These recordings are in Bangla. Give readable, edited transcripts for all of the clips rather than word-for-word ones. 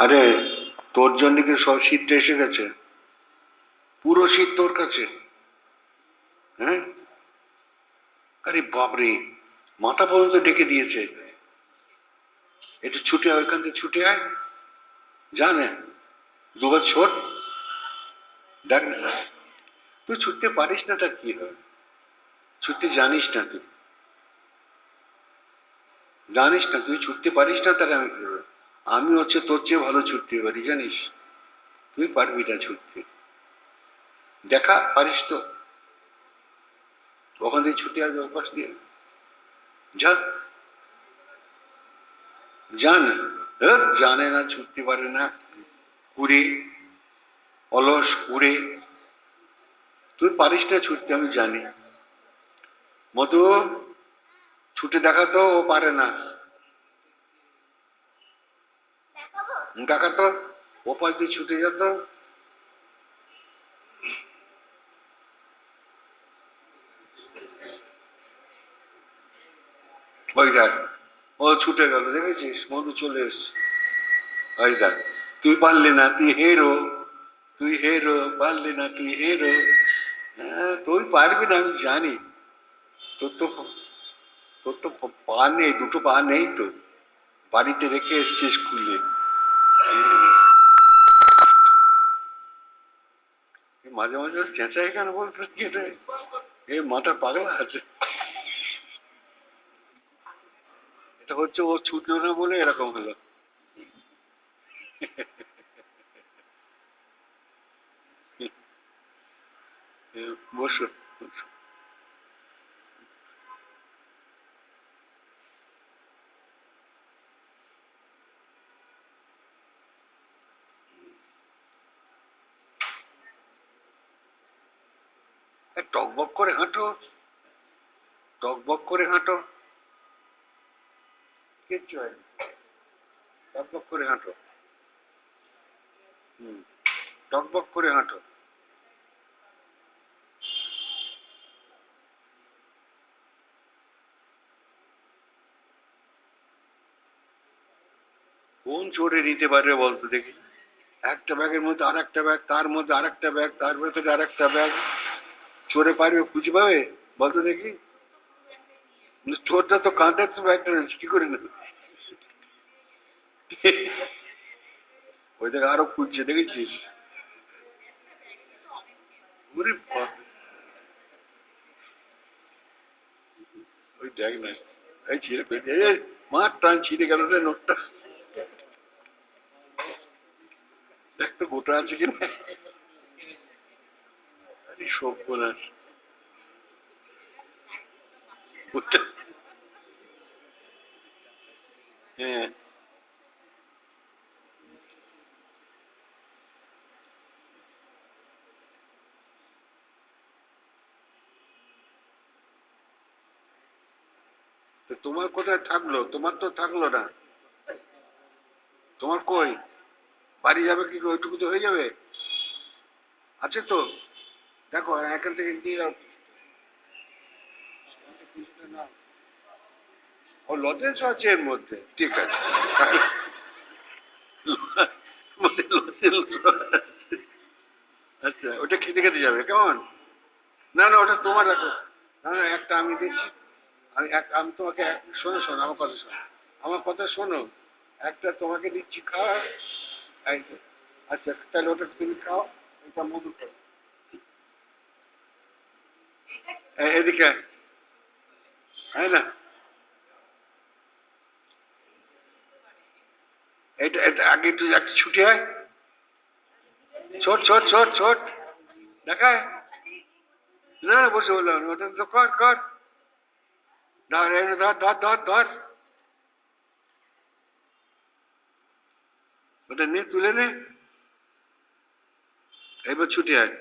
আরে তোর জন্য কি সব শীতটা এসে গেছে? পুরো শীত তোর কাছে? হ্যাঁ? আরে বাপরে, মাথা পর্যন্ত ডেকে দিয়েছে। একটু ছুটে আয়, ওইখান থেকে ছুটে আয়। জানে দুবার ছোট। দেখ না, তুই ছুটতে পারিস না, তার কি হয়? ছুটতে জানিস না তুই? জানিস না তুই ছুটতে পারিস না, তাহলে আমি কি করবো? আমি হচ্ছে তোর চেয়ে ভালো ছুটতে পারি, জানিস? তুই পারবি না ছুটতে। দেখা পারিস তো? ওখান থেকে ছুটে আসবে ওপাশ দিয়ে। যা, জান। জানে না, ছুটতে পারে না, কুড়ে, অলস কুড়ে। তুই পারিস না ছুটতে, আমি জানি। মধু, ছুটে দেখা তো, ও পারে না। দেখা তো, ওপাশ দিয়ে ছুটে যেত। ওই দেখ, ও ছুটে গেল, দেখেছিস? মধু চলে এসছে। ওই দেখ, তুই পারলি না, তুই হেরো। তুই হেরো, পারলি না, তুই হেরো। হ্যাঁ, তুই পারবি না, আমি জানি। তোর তো তোর তো পা নেই, দুটো পা নেই তো। বাড়িতে রেখে এসছিস খুলে। মাঝে মাঝে চেঁচাই কেন বলতো কি রে? এ মাথা পাগলা আছে। এটা হচ্ছে ও ছুটলো না বলে এরকম হলো। বসো, বসো। টকবক করে হাঁটো, টকবক করে হাঁটো। কিচ্ছু হয় না, টকবক করে হাঁটো। হুম, টকবক করে হাঁটো। কোন চোরে নিতে পারবে বলতো দেখি? একটা ব্যাগের মধ্যে আর একটা ব্যাগ, তার মধ্যে আর একটা ব্যাগ, তার ভেতরে আর একটা ব্যাগ। চোরে পারবে, খুঁজে পাবে? বলতো দেখি। চোরটা তো কাঁধে তো ব্যাগটা রয়েছে, কি করে নেবে? ওই থেকে আরো খুঁজছে, দেখেছিস? ওরে বাপ, ওই দেখ না, এই ছিঁড়ে ফেলছে, এই মার টান ছিঁড়ে গেল রে নোটটা। দেখ তো গোটা আছে কিনা। আরে সর্বনাশ। ওটা, হ্যাঁ। তো তোমার কোথায় থাকলো? তোমার তো থাকলো না। তোমার কই? বাড়ি যাবে কি করে? ওইটুকু তো হয়ে যাবে। আছে তো, দেখো এখান থেকে নিয়ে যাও। নাও। ও লজেন্স আছে এর মধ্যে, ঠিক আছে। মানে লজেন্স আছে। আচ্ছা, ওটা খেতে খেতে যাবে কেমন? না না, ওটা তোমার রাখো। না না, একটা আমি দিচ্ছি। আমি তোমাকে শোনো, শোনো আমার কথা শোনো। আমার কথা শোনো। একটা তোমাকে দিচ্ছি, খাও। এই যে। আচ্ছা, তাহলে ওটা তুমি খাও। এটা মধু খাও। এদিকে আয়। হ্যাঁ না, এটা এটা আগে একটু একটা ছুটি হয়। ছোট ছোট ছোট ছোট দেখায়। না না, বসে বললাম ওটা তো কর কর। ধর ধর ধর ধর ধর। ওটা নে, তুলে নে। এবার ছুটি আয়।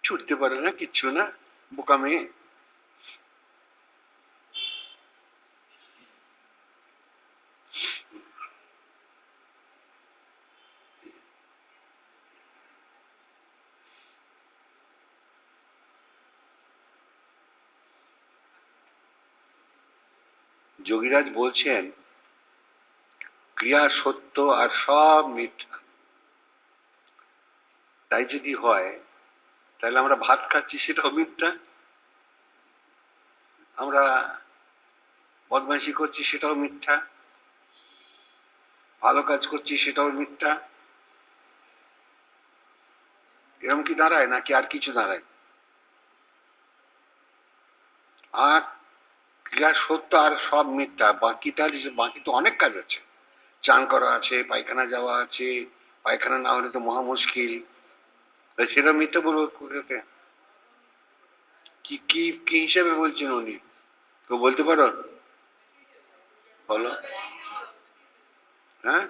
ছুটতে পারে না, কিচ্ছু না, বোকা মেয়ে। যোগীরাজ বলছেন, ক্রিয়া সত্য আর সব মিথ্যা। তাই যদি হয় তাহলে আমরা ভাত খাচ্ছি সেটাও মিথ্যা, আমরা বদমাইশি করছি সেটাও মিথ্যা, ভালো কাজ করছি সেটাও মিথ্যা। এরকম কি দাঁড়ায় নাকি আর কিছু দাঁড়ায়? আর ক্রিয়া সত্য আর সব মিথ্যা, বাকি তো অনেক কাজ আছে। চান করা আছে, পায়খানা যাওয়া আছে, পায়খানা না হলে তো মহা মুশকিল, সেটা মিথ্যা বলবো ওকে? কি কি কি হিসাবে বলছেন উনি? তো বলতে পারো? বলো। হ্যাঁ,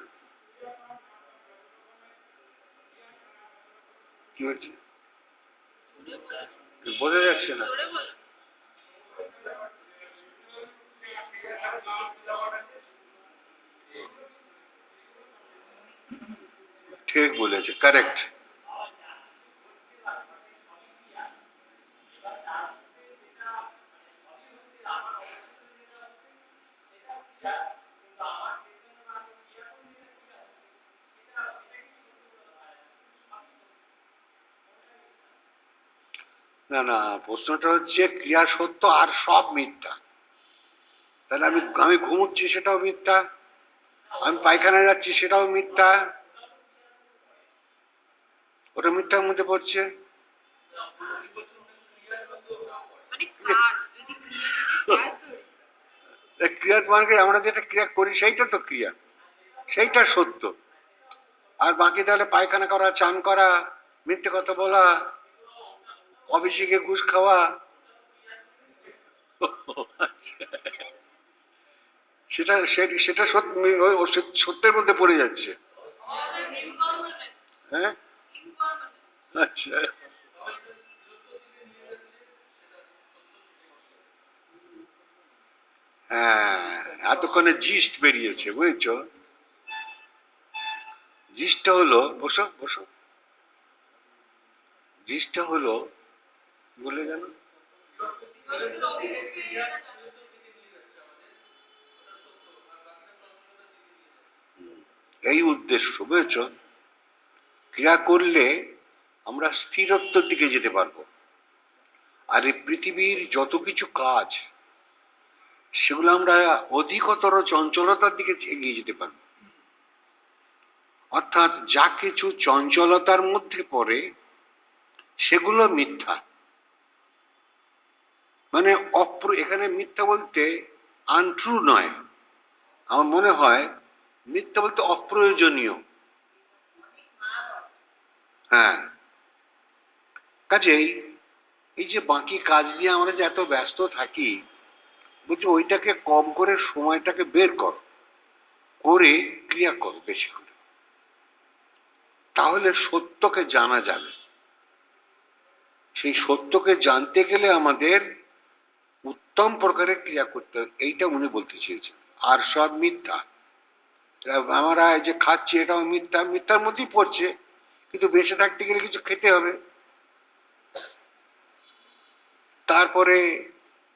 কি হচ্ছে বোঝা যাচ্ছে না। ঠিক বলেছে, কারেক্ট। না না, প্রশ্নটা হচ্ছে ক্রিয়া সত্য আর সব মিথ্যা। তাহলে আমি আমি ঘুমোচ্ছি সেটাও মিথ্যা, আমি পায়খানা যাচ্ছি সেটাও মিথ্যা, ওটা মিথ্যার মধ্যে পড়ছে। ক্রিয়ার মানে আমরা যেটা ক্রিয়া করি সেইটা তো ক্রিয়া, সেইটা সত্য। আর বাকি তাহলে পায়খানা করা, চান করা, মিথ্যে কথা বলা, অফিসে গিয়ে ঘুষ খাওয়া, সেটা সেটা সত্যের মধ্যে পড়ে যাচ্ছে। হ্যাঁ, আচ্ছা। হ্যাঁ, এতক্ষণে জিস্ট বেরিয়েছে, বুঝেছো? জিস্টটা হলো, বসো বসো, জিস্টটা হলো, বলে গেল, এই উদ্দেশ্য, বুঝেছো? ক্রিয়া করলে আমরা স্থিরত্বের দিকে যেতে পারবো। আর এই পৃথিবীর যত কিছু কাজ, সেগুলো আমরা অধিকতর চঞ্চলতার দিকে এগিয়ে যেতে পারবো। অর্থাৎ যা কিছু চঞ্চলতার মধ্যে পড়ে সেগুলো মিথ্যা। মানে এখানে মিথ্যা বলতে আনট্রু নয়, আমার মনে হয় মিথ্যা বলতে অপ্রয়োজনীয়। হ্যাঁ, কাজেই এই যে বাকি কাজ নিয়ে আমরা যে এত ব্যস্ত থাকি, বলছি ওইটাকে কম করে সময়টাকে বের করো, করে ক্রিয়া করো বেশি করে, তাহলে সত্যকে জানা যাবে। সেই সত্যকে জানতে গেলে আমাদের উত্তম প্রকারের ক্রিয়া করতে হবে, এইটা উনি বলতে চেয়েছেন। আর সব মিথ্যা, আমরা এই যে খাচ্ছি এটাও মিথ্যা, মিথ্যার মধ্যেই পড়ছে, কিন্তু বেঁচে থাকতে গেলে কিছু খেতে হবে। তারপরে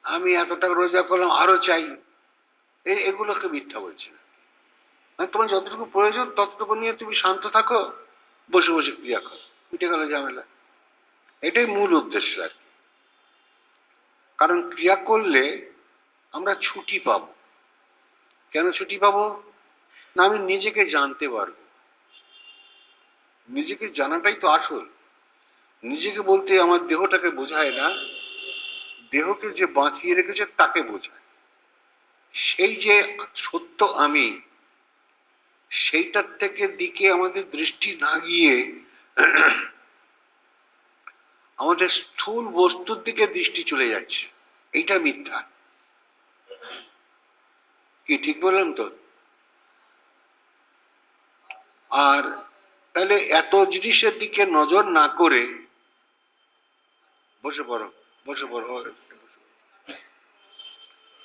আমি এত টাকা রোজগার করলাম, আরো চাই, এগুলোকে মিথ্যা বলছে না। মানে তোমার যতটুকু প্রয়োজন ততটুকু নিয়ে তুমি শান্ত থাকো, বসে বসে ক্রিয়া করো, মিটে গেল ঝামেলা। এটাই মূল উদ্দেশ্য আর কি। কারণ ক্রিয়া করলে আমরা ছুটি পাবো। কেন ছুটি পাবো? না, আমি নিজেকে জানতে পারবো। নিজেকে জানাটাই তো আসল। নিজেকে বলতে আমার দেহটাকে বোঝায় না, দেহকে যে বাঁচিয়ে রেখেছে তাকে বোঝায়। সেই যে সত্য আমি, সেইটার থেকে দিকে আমাদের দৃষ্টি না গিয়ে আমাদের স্থূল বস্তুর দিকে দৃষ্টি চলে যাচ্ছে, এইটা মিথ্যা। কি ঠিক বললাম তো? আর তাহলে এত জিনিসের দিকে নজর না করে, বসে পড়ো, বসে পড়ো,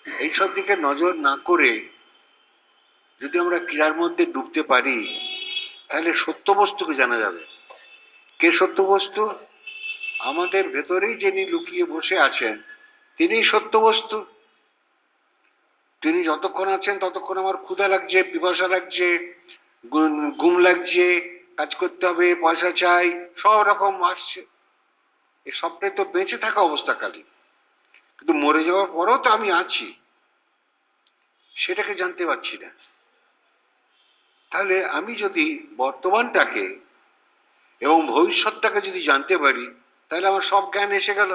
এইসব দিকে নজর না করে যদি আমরা ক্রিয়ার মধ্যে ডুবতে পারি, তাহলে সত্য বস্তুকে জানা যাবে। কে সত্য বস্তু? আমাদের ভেতরেই যিনি লুকিয়ে বসে আছেন, তিনিই সত্য বস্তু। তিনি যতক্ষণ আছেন ততক্ষণ আমার ক্ষুধা লাগছে, পিপাসা লাগছে, ঘুম লাগছে, কাজ করতে হবে, পয়সা চাই, সব রকম আসছে। এই সবটাই তো বেঁচে থাকা অবস্থাকালীন, কিন্তু মরে যাওয়ার পরেও তো আমি আছি, সেটাকে জানতে পারছি না। তাহলে আমি যদি বর্তমানটাকে এবং ভবিষ্যৎটাকে যদি জানতে পারি, তাহলে আমার সব জ্ঞান এসে গেল।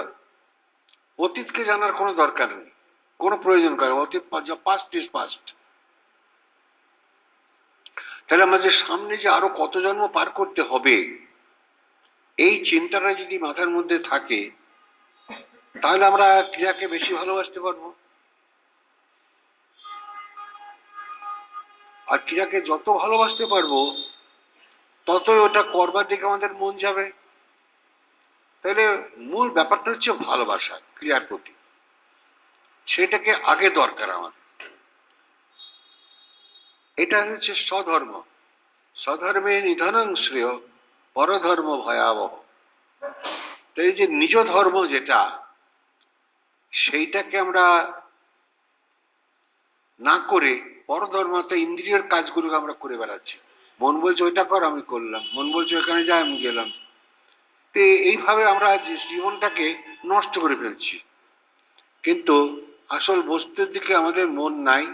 অতীতকে জানার কোনো দরকার নেই, কোনো প্রয়োজন করে অতীত, পাস্ট ইজ পাস্ট। তাহলে আমাদের সামনে যে আরো কত জন্ম পার করতে হবে, এই চিন্তাটা যদি মাথার মধ্যে থাকে, তাহলে আমরা ক্রিয়াকে বেশি ভালোবাসতে পারবো। আর ক্রিয়াকে যত ভালোবাসতে পারবো, ততই ওটা করবার দিকে আমাদের মন যাবে। তাহলে মূল ব্যাপারটা হচ্ছে ভালোবাসা ক্রিয়ার প্রতি, সেটাকে আগে দরকার আমার। এটা হচ্ছে স্বধর্ম। স্বধর্মে নিধনং শ্রেয়, পরধর্ম ভয়াবহ। তো এই যে নিজ ধর্ম যেটা, সেইটাকে আমরা না করে পরধর্মতে ইন্দ্রিয়ের কাজগুলোকে আমরা করে বেড়াচ্ছি। মন বলছে ওইটা কর, আমি করলাম। মন বলছে ওখানে যাই, আমি গেলাম। তো এইভাবে আমরা জীবনটাকে নষ্ট করে ফেলছি। কিন্তু আসল বস্তুর দিকে আমাদের মন নাই।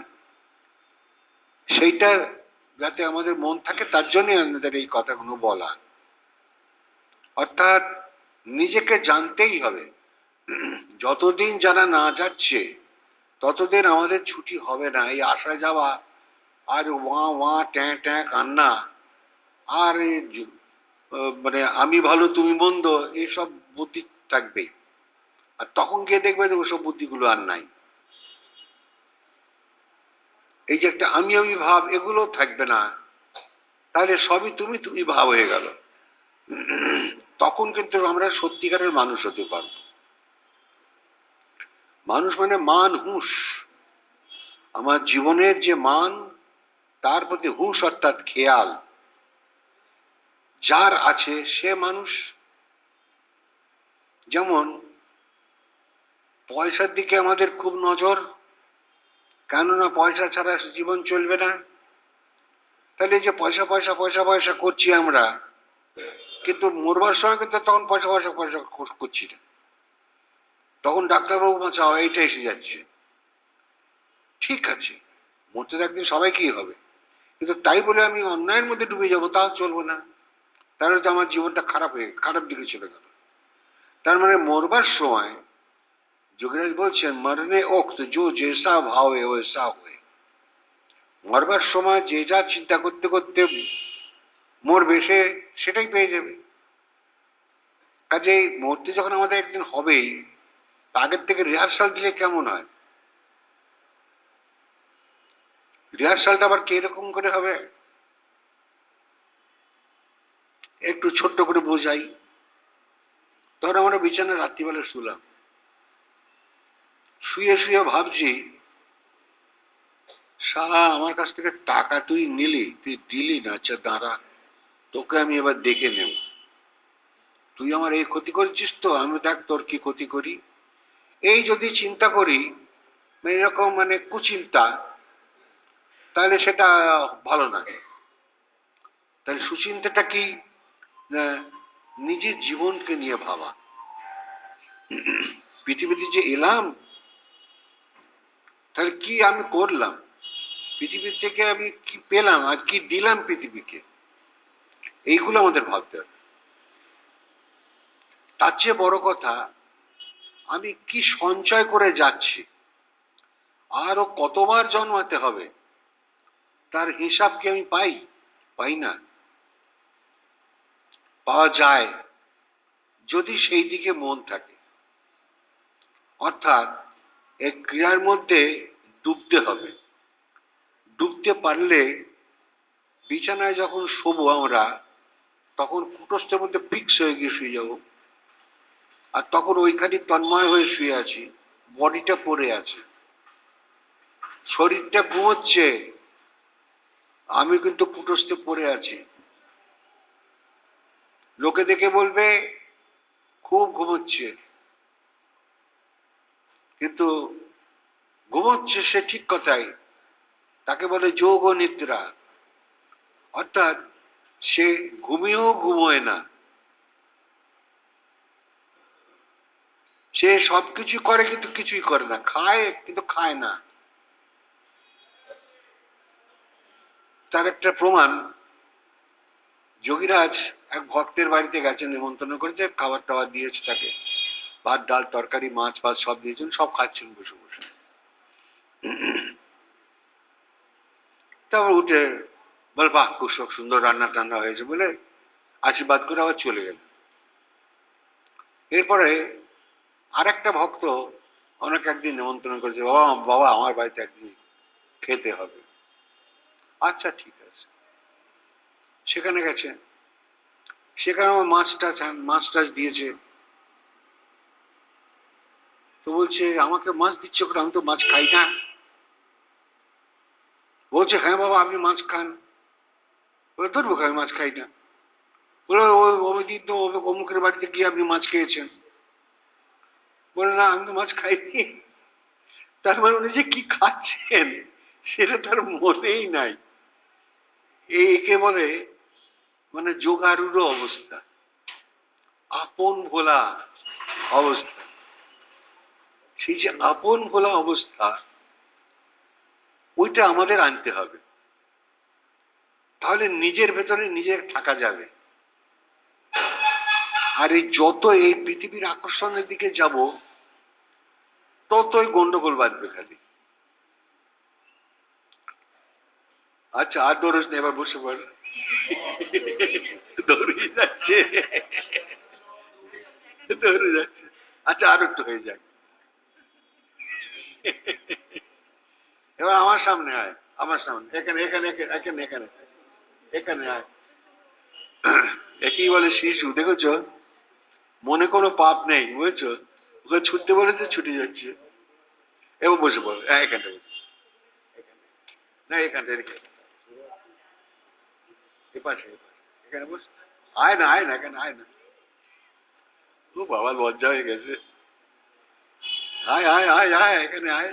সেইটা যাতে আমাদের মন থাকে, তার জন্যই আমাদের এই কথাগুলো বলা। অর্থাৎ নিজেকে জানতেই হবে। যতদিন জানা না যাচ্ছে, ততদিন আমাদের ছুটি হবে না। এই আসা যাওয়া আর ওয়া ওয়া ট্যাঁ ট্যাঁ কান্না, আর মানে আমি ভালো তুমি মন্দ, এইসব বুদ্ধি থাকবে। আর তখন গিয়ে দেখবে যে ওসব বুদ্ধিগুলো আর নাই। এই যে একটা আমি আমি ভাব, এগুলো থাকবে না। তাহলে সবই তুমি তুমি ভাব হয়ে গেল। তখন কিন্তু আমরা সত্যিকারের মানুষ হতে পারব। মানুষ মানে মান হুঁশ। আমার জীবনের যে মান, তার প্রতি হুঁশ অর্থাৎ খেয়াল যার আছে, সে মানুষ। যেমন পয়সার দিকে আমাদের খুব নজর, কেননা পয়সা ছাড়া জীবন চলবে না। তাহলে এই যে পয়সা পয়সা পয়সা পয়সা করছি আমরা, কিন্তু মরবার সময় কিন্তু তখন পয়সা পয়সা পয়সা করছি না। তখন ডাক্তারবাবু বাঁচাও, এইটা এসে যাচ্ছে। ঠিক আছে, মরতে তো একদিন সবাইকেই হবে, কিন্তু তাই বলে আমি অন্যায়ের মধ্যে ডুবে যাবো, তাও চলবো না। তাহলে তো আমার জীবনটা খারাপ দিকে চলে গেল। তার মানে মরবার সময় যোগীরাজ বলছেন, মরনে ওক্ত জো জেসা ভাবে ওয়েসা হয়ে। মরবার সময় যে যা চিন্তা করতে করতে মরবে, সে সেটাই পেয়ে যাবে। কাজেই মরতে যখন আমাদের একদিন হবেই, আগের থেকে রিহার্সাল দিলে কেমন হয়? রিহার্সালটা আবার কিরকম করে হবে, একটু ছোট্ট করে বোঝাই। ধর আমরা বিছানায় রাত্রিবেলা শুলাম, শুয়ে শুয়ে ভাবছি, সারা আমার কাছ থেকে টাকা তুই নিলি, তুই দিলি না, আচ্ছা দাঁড়া, তোকে আমি এবার দেখে নেব। তুই আমার এই ক্ষতি করেছিস, তো আমি দেখ তোর কি ক্ষতি করি। এই যদি চিন্তা করি, এরকম মানে কুচিন্তা, তাহলে সেটা ভালো না। তাহলে সুচিন্তাটা কি? না, নিজের জীবনকে নিয়ে ভাবা। পৃথিবীতে যে এলাম, তাহলে কি আমি করলাম, পৃথিবীর থেকে আমি কি পেলাম আর কি দিলাম পৃথিবীকে, এইগুলো আমাদের ভাবতে হবে। তার চেয়ে বড় কথা, আমি কি সঞ্চয় করে যাচ্ছি, আরো কতবার জন্মাতে হবে, তার হিসাব কি আমি পাই না? পাওয়া যায় যদি সেই দিকে মন থাকে। অর্থাৎ এই ক্রিয়ার মধ্যে ডুবতে হবে। ডুবতে পারলে বিছানায় যখন শোবো আমরা, তখন কুটস্থের মধ্যে ফিক্স হয়ে গিয়ে শুয়ে যাব। আর তখন ওইখানে তন্ময় হয়ে শুয়ে আছি, বডিটা পড়ে আছে, শরীরটা ঘুমোচ্ছে, আমি কিন্তু কুটস্থে পড়ে আছি। লোকে দেখে বলবে খুব ঘুমোচ্ছে, কিন্তু ঘুমোচ্ছে ঘুমোচ্ছে সে ঠিক কথাই, তাকে বলে যোগ ও নিদ্রা। অর্থাৎ সে ঘুমিয়েও ঘুমোয় না, সে সবকিছু করে কিন্তু কিছুই করে না, খায় কিন্তু খায় না। তার একটা প্রমাণ, যোগীরাজ এক ভক্তের বাড়িতে গেছেন, নিমন্ত্রণ করেছে, খাবার টাবার দিয়েছে তাকে, ভাত ডাল তরকারি মাছ ফাছ সব দিয়েছেন, সব খাচ্ছেন বসে বসে। তারপর উঠে বল, বাহ খুব সুন্দর রান্না টান্না হয়েছে বলে আশীর্বাদ করে আবার চলে গেল। এরপরে আর একটা ভক্ত ওনাকে একদিন নিমন্ত্রণ করেছে, বাবা বাবা আমার বাড়িতে একদিন খেতে হবে। আচ্ছা ঠিক আছে, সেখানে গেছে, সেখানে আমার মাছ টাছ দিয়েছে। তো বলছে আমাকে মাছ দিচ্ছে, আমি তো মাছ খাই না। বলছে হ্যাঁ বাবা আপনি মাছ খান। বলে ধরবো, আমি মাছ খাই না। বলে ওই দিন তো অমুকের বাড়িতে গিয়ে আপনি মাছ খেয়েছেন। বলে না আমি তো মাছ খাইনি। তার মানে উনি যে কি খাচ্ছেন সেটা তার মনেই নাই। একে বলে মানে যোগারূঢ় অবস্থা, আপন ভোলা অবস্থা। সেই যে আপন ভোলা অবস্থা, ওইটা আমাদের আনতে হবে, তাহলে নিজের ভেতরে নিজের থাকা যাবে। আর এই যত এই পৃথিবীর আকর্ষণের দিকে যাব, ততই গন্ডগোল বাঁধবে খালি। আচ্ছা আর দৌড়স না, এবার বসে পড়। দৌড়ে যাচ্ছে, দৌড়ে যাচ্ছে। আচ্ছা আর একটু হয়ে যাক। এবার আমার সামনে আয়, আমার সামনে, এখানে এখানে এখানে এখানে এখানে আয়। একই বলে শিশু, দেখেছ মনে কোনো পাপ নেই, বুঝেছো, ওকে ছুটতে বলেছে ছুটে যাচ্ছে। এবার বসে পড়ো, এখানটা বসে, না এখানটা এপাশে এখানে বস। আয় না আয় না, এখানে আয় না। ও বাবা লজ্জা হয়ে গেছে। আয় আয় আয় আয়, এখানে আয়।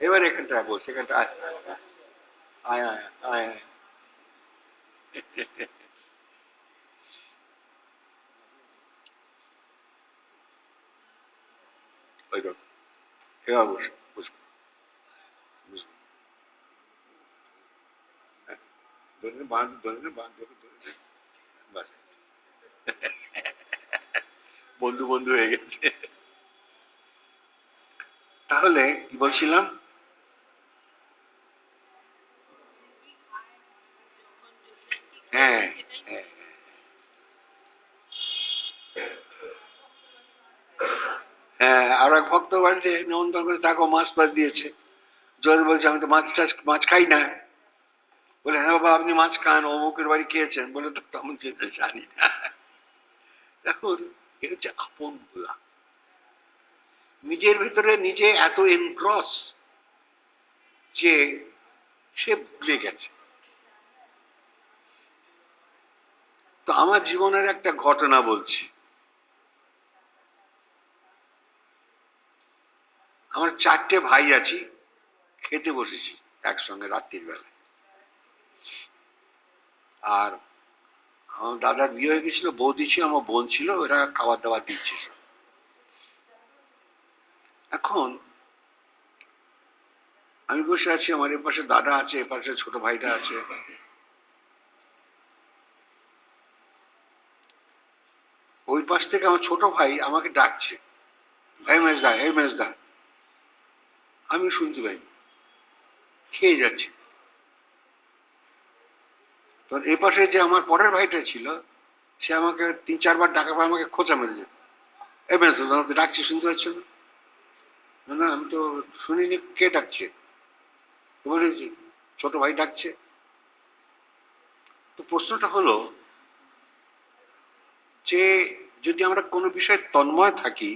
এবার এখানটা বস, এখানটা আয় আয় আয় আয় আয়। ওই তো, এবার বস, বস, বস। ধরে বাঁধ, ধরে বাঁধ, ধরে বাস। বন্ধু বন্ধু হয়ে গেছে। তাহলে কি বলছিলাম, হ্যাঁ হ্যাঁ, হ্যাঁ আর এক ভক্ত বাড়িতে নিমন্ত্রণ করে, তাকেও মাছ ফাছ দিয়েছে। জোর বলছে আমি তো মাছ খাই না। বলে হ্যাঁ বাবা আপনি মাছ খান, অমুকের বাড়ি খেয়েছেন। বলে তো আমি যেতে জানি না। এখন এটা হচ্ছে আপন ভোলা, নিজের ভিতরে নিজে এত এনক্রস যে সে ভুলে গেছে। তো আমার জীবনের একটা ঘটনা বলছি। আমার 4টে ভাই আছি, খেতে বসেছি একসঙ্গে রাত্রির বেলা। আর আমার দাদার বিয়ে হয়ে গেছিল, বৌদি ছিল, আমার বোন ছিল, ওরা খাবার দাবার দিচ্ছে। এখন আমি বসে আছি, আমার এপাশে দাদা আছে, এপাশে ছোট ভাইটা আছে। ওই পাশ থেকে আমার ছোট ভাই আমাকে ডাকছে, ভাই মেজদা, এই মেজদা। আমি শুনতে পাই, খেয়ে যাচ্ছে। তো এ পাশে যে আমার পরের ভাইটা ছিল, সে আমাকে 3-4 বার ডাকার পর আমাকে খোঁচা মেরে যায়। এই মেজদা তোমাকে ডাকছি, শুনতে পাচ্ছ না? না আমি তো শুনিনি, কে ডাকছে? বলেছি ছোট ভাই ডাকছে। তো প্রশ্নটা হলো যে যদি আমরা কোনো বিষয়ে তন্ময় থাকি,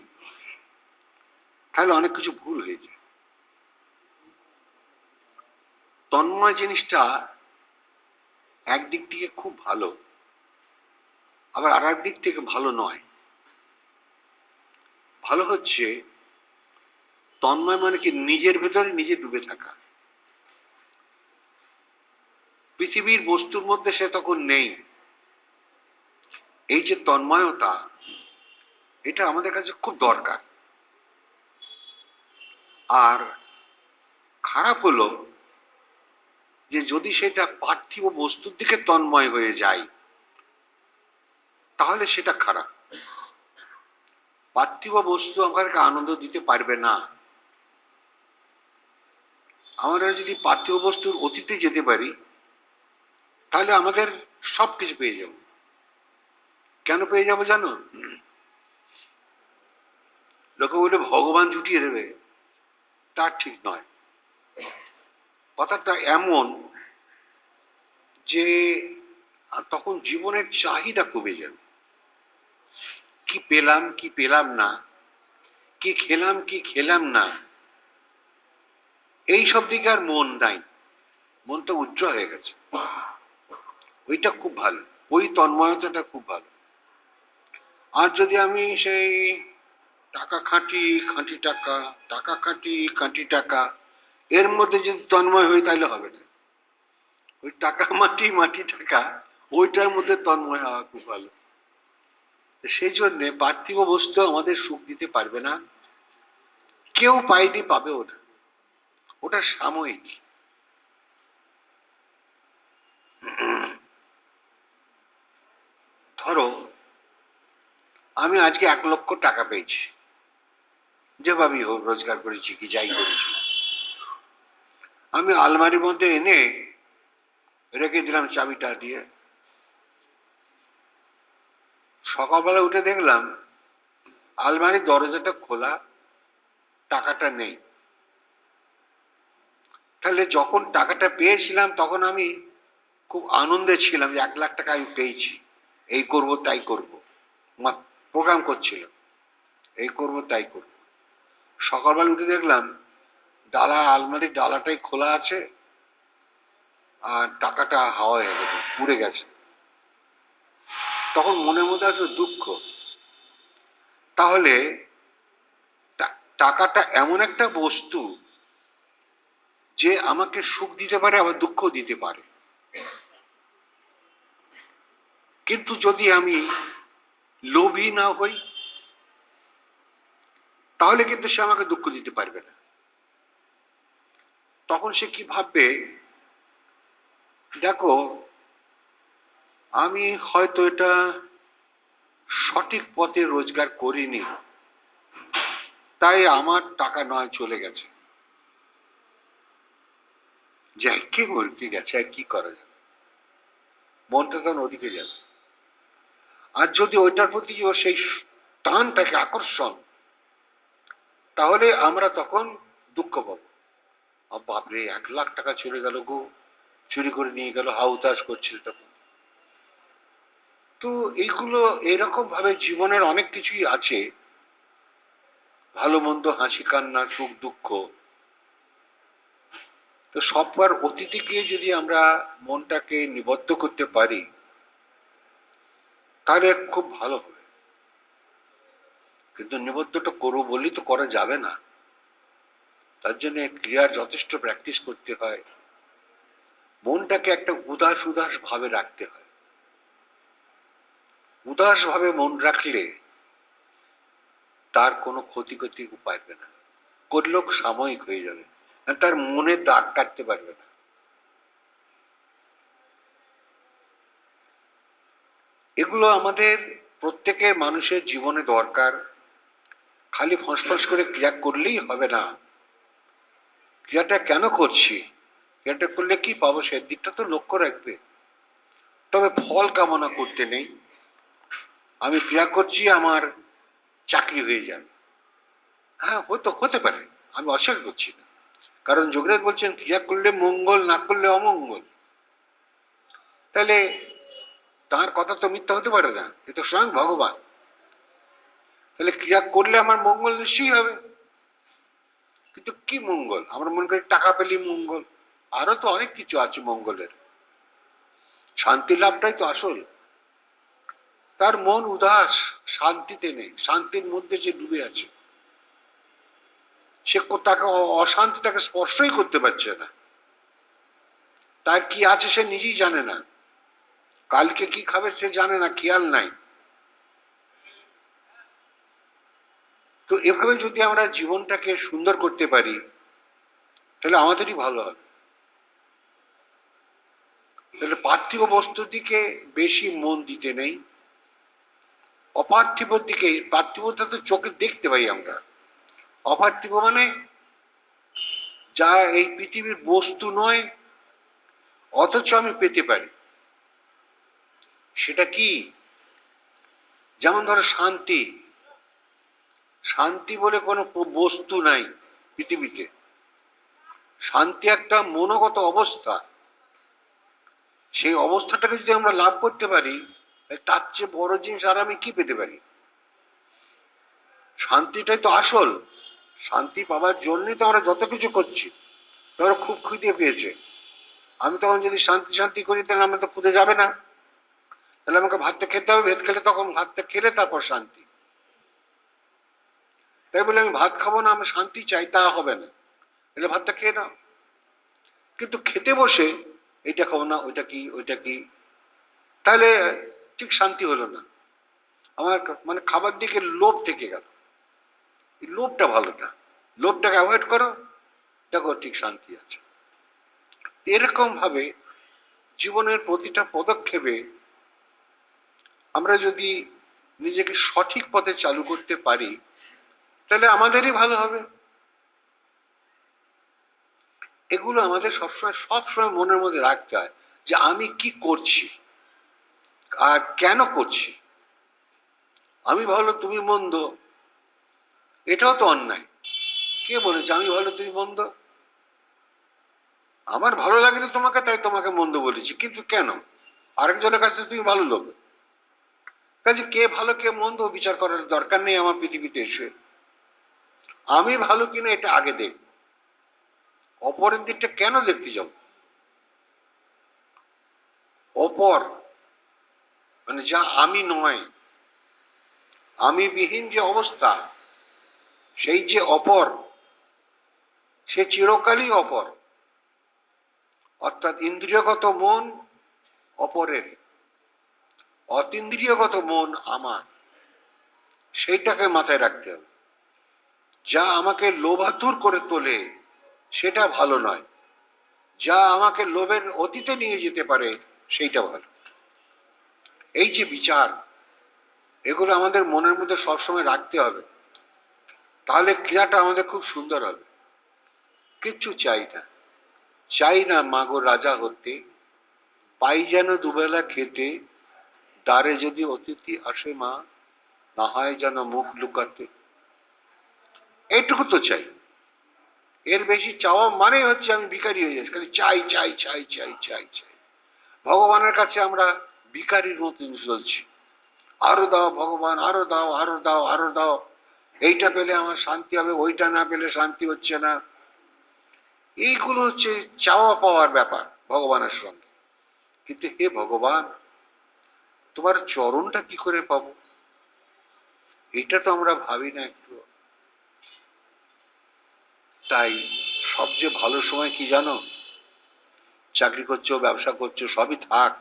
তাহলে অনেক কিছু ভুল হয়ে যায়। তন্ময় জিনিসটা একদিক থেকে খুব ভালো, আবার আর দিক থেকে ভালো নয়। ভালো হচ্ছে তন্ময় মানে কি, নিজের ভেতরে নিজে ডুবে থাকা। পৃথিবীর বস্তুর মধ্যে সে তখন নেই। এই যে তন্ময়তা, এটা আমাদের কাছে খুব দরকার। আর খারাপ হলো যে যদি সেটা পার্থিব বস্তুর দিকে তন্ময় হয়ে যায়, তাহলে সেটা খারাপ। পার্থিব বস্তু আমাদেরকে আনন্দ দিতে পারবে না। আমরা যদি পার্থিব বস্তুর অতীতে যেতে পারি, তাহলে আমাদের সবকিছু পেয়ে যাব। কেন পেয়ে যাবো জানো? লোকে বলে ভগবান জুটিয়ে দেবে, তার ঠিক নয়। কথাটা এমন যে তখন জীবনের চাহিদা কমে যাবে। কি পেলাম কি পেলাম না, কি খেলাম কি খেলাম না, এই সব দিকে আর মন নাই। মনটা উজ্জ্বল হয়ে গেছে। ওইটা খুব ভালো, ওই তন্ময়তাটা খুব ভালো। আর যদি আমি সেই টাকা খাঁটি খাঁটি টাকা, টাকা খাঁটি খাঁটি টাকা, এর মধ্যে যদি তন্ময় হই, তাহলে হবে না। ওই টাকা মাটি মাটি টাকা, ওইটার মধ্যে তন্ময় হওয়া খুব ভালো। সেই জন্যে পার্থিব বস্তু আমাদের সুখ দিতে পারবে না, কেউ পাইনি পাবে ওটা, ওটা সাময়িক। ধরো আমি আজকে 1,00,000 টাকা পেয়েছি, যেভাবেই হোক রোজগার করেছি কি যাই করেছি, আমি আলমারির মধ্যে এনে রেখে দিলাম চাবিটা দিয়ে। সকালবেলা উঠে দেখলাম আলমারির দরজাটা খোলা, টাকাটা নেই। তাহলে যখন টাকাটা পেয়েছিলাম তখন আমি খুব আনন্দে ছিলাম যে 1,00,000 টাকা আমি পেয়েছি, এই করব তাই করব, প্রোগ্রাম করছিল এই করব তাই করব। সকালবেলা উঠে দেখলাম আলমারির ডালাটাই খোলা আছে, আর টাকাটা হাওয়া হয়ে গেছে, উড়ে গেছে। তখন মনের মধ্যে আসলে দুঃখ। তাহলে টাকাটা এমন একটা বস্তু যে আমাকে সুখ দিতে পারে, আবার দুঃখ দিতে পারে। কিন্তু যদি আমি লোভী না হই, তাহলে কিন্তু সে আমাকে দুঃখ দিতে পারবে না। তখন সে কি ভাববে, দেখো আমি হয়তো এটা সঠিক পথে রোজগার করিনি, তাই আমার টাকা নয় চলে গেছে, যাই কি বলতে গেছে আর কি করা যাবে, মনটা তখন ওদিকে যাবে। আর যদি ওইটার প্রতি ও সেই টানটাকে আকর্ষণ, তাহলে আমরা তখন দুঃখ পাবো। বাপরে 1,00,000 টাকা চলে গেল গো, চুরি করে নিয়ে গেল, হাউতাস করছিল তখন। তো এইগুলো এরকম ভাবে জীবনের অনেক কিছুই আছে, ভালো মন্দ, হাসি কান্না, সুখ দুঃখ। তো সববার অতীতে গিয়ে যদি আমরা মনটাকে নিবদ্ধ করতে পারি, তাহলে খুব ভালো হবে। কিন্তু নিবদ্ধটা করবো বললেই তো করা যাবে না, তার জন্য ক্রিয়ার যথেষ্ট প্র্যাকটিস করতে হয়। মনটাকে একটা উদাস উদাস ভাবে রাখতে হয়। উদাস ভাবে মন রাখলে তার কোনো ক্ষতি করতে পারবে না, করলেও সাময়িক হয়ে যাবে, তার মনে দাগ কাটতে পারবে না। এগুলো আমাদের প্রত্যেকের মানুষের জীবনে দরকার। খালি ফসফস করে ক্রিয়া করলেই হবে না। ক্রিয়াটা কেন করছি, ক্রিয়াটা করলে কি পাবো, সে দিকটা তো লক্ষ্য রাখবে। তবে ফল কামনা করতে নেই। আমি ক্রিয়া করছি আমার চাকরি হয়ে যাবে, হ্যাঁ হতে পারে, আমি অস্বীকার করছি না। কারণ যোগরাজ বলছেন ক্রিয়া করলে মঙ্গল, না করলে অমঙ্গল। তাহলে তার কথা তো মিথ্যা হতে পারে না, এ তো স্বয়ং ভগবান। তাহলে ক্রিয়া করলে আমার মঙ্গল নিশ্চয়ই হবে। কিন্তু কি মঙ্গল? আমরা মনে করি টাকা পেলে মঙ্গল, আরো তো অনেক কিছু আছে মঙ্গলের। শান্তি লাভটাই তো আসল। তার মন উদাস, শান্তিতে নেই, শান্তির মধ্যে যে ডুবে আছে, সে তাকে অশান্তিটাকে স্পর্শই করতে পারছে না। তার কি আছে সে নিজেই জানে না, কালকে কি খাবে সে জানে না, খেয়াল নাই। তো এভাবে যদি আমরা জীবনটাকে সুন্দর করতে পারি তাহলে আমাদেরই ভালো হবে। তাহলে পার্থিব বস্তুর দিকে বেশি মন দিতে নেই, অপার্থিবর দিকে। পার্থিবতা তো চোখে দেখতে পাই আমরা, অপার্থিব মানে যা এই পৃথিবীর বস্তু নয় অথচ আমি পেতে পারি। সেটা কি? যেমন ধরো শান্তি। শান্তি বলে কোনো বস্তু নাই পৃথিবীতে। শান্তি একটা মনোগত অবস্থা। সেই অবস্থাটাকে যদি আমরা লাভ করতে পারি তার চেয়ে বড় জিনিস আর আমি কি পেতে পারি? শান্তিটাই তো আসল। শান্তি পাওয়ার জন্যই তো আমরা যত কিছু করছি। ধরো খুব খিদে পেয়েছে, আমি তখন যদি শান্তি শান্তি করি তাহলে আমরা তো ক্ষুদে যাবে না, তাহলে আমাকে ভাতটা খেতে হবে। ভাত খেলে তখন ভাতটা খেলে তারপর শান্তি। তাই বলে আমি ভাত খাবো না, আমি শান্তি চাই, তা হবে না। তাহলে ভাতটা খেয়ে নাও। কিন্তু খেতে বসে এটা খাবো না, ওইটা কি, ওইটা কি, তাহলে ঠিক শান্তি হলো না। আমার মানে খাবার দিকে লোভ থেকে গেল। এই লোভটা ভালো না, লোভটাকে অ্যাভয়েড করো, দেখো ঠিক শান্তি আছে। এরকম ভাবে জীবনের প্রতিটা পদক্ষেপে আমরা যদি নিজেকে সঠিক পথে চালু করতে পারি তাহলে আমাদেরই ভালো হবে। এগুলো আমাদের সবসময় মনের মধ্যে রাখতে হয় যে আমি কি করছি আর কেন করছি। আমি ভালো তুমি মন্দ, এটাও তো অন্যায়। কে বলেছে আমি ভালো তুমি মন্দ? আমার ভালো লাগেনি তোমাকে তাই তোমাকে মন্দ বলেছি, কিন্তু কেন? আরেকজনের কাছে তুমি ভালো লোক। কাজে কে ভালো কে মন্দ বিচার করার দরকার নেই আমার পৃথিবীতে এসে। আমি ভালো কিনা এটা আগে দেখ, অপরের দিকটা কেন দেখতে যাব? অপর মানে যা আমি নয়, আমি বিহীন যে অবস্থা, সেই যে অপর, সে চিরকালই অপর। অর্থাৎ ইন্দ্রিয়গত মন অপরের, অতীন্দ্রিয়গত মন আমার। সেইটাকে মাথায় রাখতে হবে। যা আমাকে লোভাতুর করে তোলে সেটা ভালো নয়, যা আমাকে লোভের অতীতে নিয়ে যেতে পারে সেইটা ভালো। এই যে বিচার, এগুলো আমাদের মনের মধ্যে সবসময় রাখতে হবে, তাহলে ক্রিয়াটা আমাদের খুব সুন্দর হবে। কিচ্ছু চাই না, চাই না মাগো রাজা হতে, পাই যেন দুবেলা খেতে, দ্বারে যদি অতিথি আসে মা, না হয় যেন মুখ লুকাতে। এইটুকু তো চাই। এর বেশি চাওয়া মানে হচ্ছে আমি ভিখারি হয়ে যাচ্ছি, খালি চাই চাই চাই চাই চাই চাই। ভগবানের কাছে আমরা ভিখারির মতন চলছি, আরো দাও ভগবান, আরো দাও, আরো দাও, আরো দাও। এইটা পেলে আমার শান্তি হবে, ওইটা না পেলে শান্তি হচ্ছে না। এইগুলো হচ্ছে চাওয়া পাওয়ার ব্যাপার ভগবানের সঙ্গে। কিন্তু হে ভগবান, তোমার চরণটা কি করে পাবো এটা তো আমরা ভাবি না একটু। তাই সবচেয়ে ভালো সময় কি জানো? চাকরি করছো, ব্যবসা করছো, সবই থাক,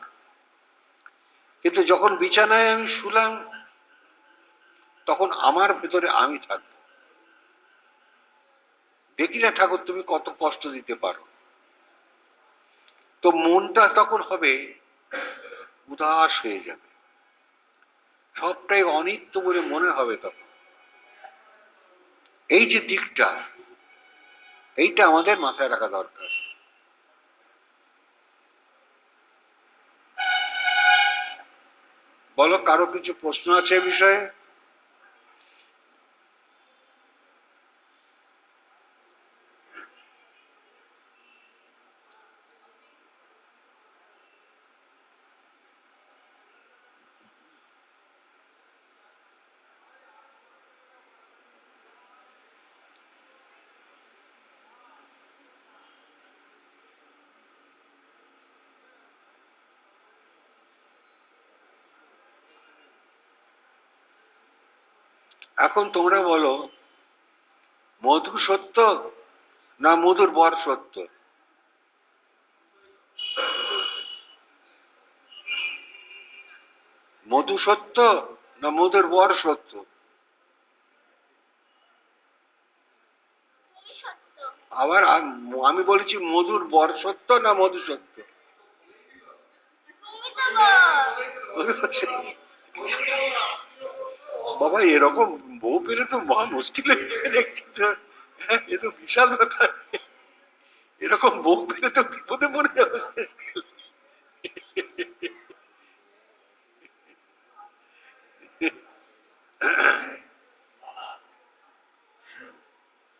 কিন্তু যখন বিছানায় আমি শুলাম তখন আমার ভেতরে আমি থাকবো। দেখি না ঠাকুর তুমি কত কষ্ট দিতে পারো। তো মনটা তখন হবে উদাস হয়ে যাবে, সবটাই অনিত্য বলে মনে হবে তখন। এই যে দিকটা, এইটা আমাদের মাথায় রাখা দরকার। বলো, কারো কিছু প্রশ্ন আছে এ বিষয়ে? এখন তোমরা বলো, মধু সত্য না মধুর বর সত্য? মধু সত্য না মধুর বর সত্য? আবার আমি বলেছি মধুর বর সত্য না মধু সত্য? বাবা এরকম বউ পেলে তো মহা মুশকিল এ তো বিশাল ব্যাপার। এরকম বউ পেলে তো বিপদে পড়ে যাবে।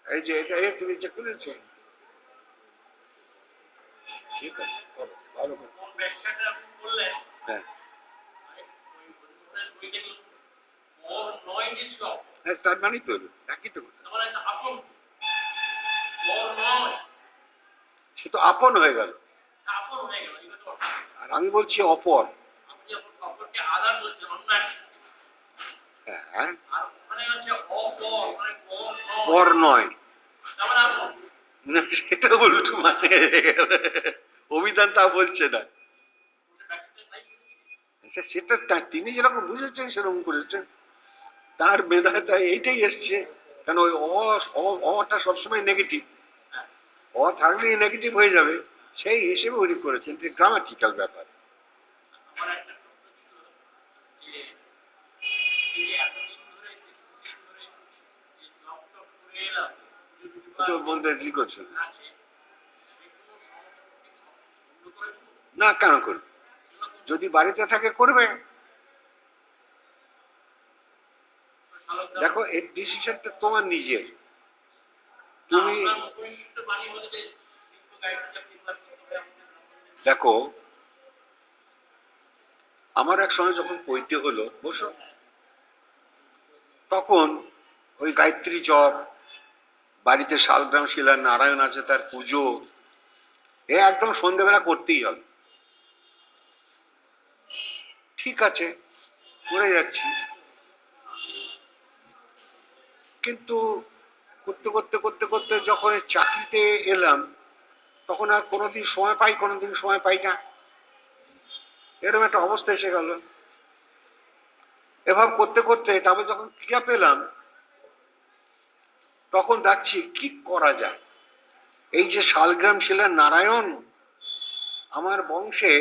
এই যে এটা তুমি চেক করেছো? ঠিক আছে, ভালো হ্যাঁ হ্যাঁ, তার মানেই তো একই তো, সে তো আপন হয়ে গেল। আর আমি বলছি অপর। হ্যাঁ, পর নয় না, সেটা উল্টো মানে অভিধান তা বলছে না। সেটা তিনি যেরকম বুঝেছেন সেরকম করেছেন, তার মেধায় তাই এইটাই এসছে। কেন ওই অটা সবসময় নেগেটিভ, অ থাকলেই নেগেটিভ হয়ে যাবে, সেই হিসেবে উনি করেছেন। গ্রামাটিক্যাল ব্যাপার। তো বলতে কি করছেন? না, কেন করবে? যদি বাড়িতে থাকে করবে। দেখো এই ডিসিশনটা তোমার নিজের। তুমি দেখো, আমার এক সময় যখন পৈতে হলো বসো, তখন ওই গায়ত্রী জপ, বাড়িতে শালগ্রাম শিলা নারায়ণ আছে, তার পুজো, এ একদম সন্ধ্যেবেলা করতেই হবে। ঠিক আছে, করে যাচ্ছি, কিন্তু করতে করতে করতে করতে যখন চাকরিতে এলাম, তখন আর কোনোদিন সময় পাই, কোনোদিন সময় পাই না, এরকম একটা অবস্থা এসে গেল। এভাবে করতে করতে তারপর যখন ক্রিয়া পেলাম, তখন দেখছি কি করা যায়। এই যে শালগ্রাম শিলা নারায়ণ, আমার বংশে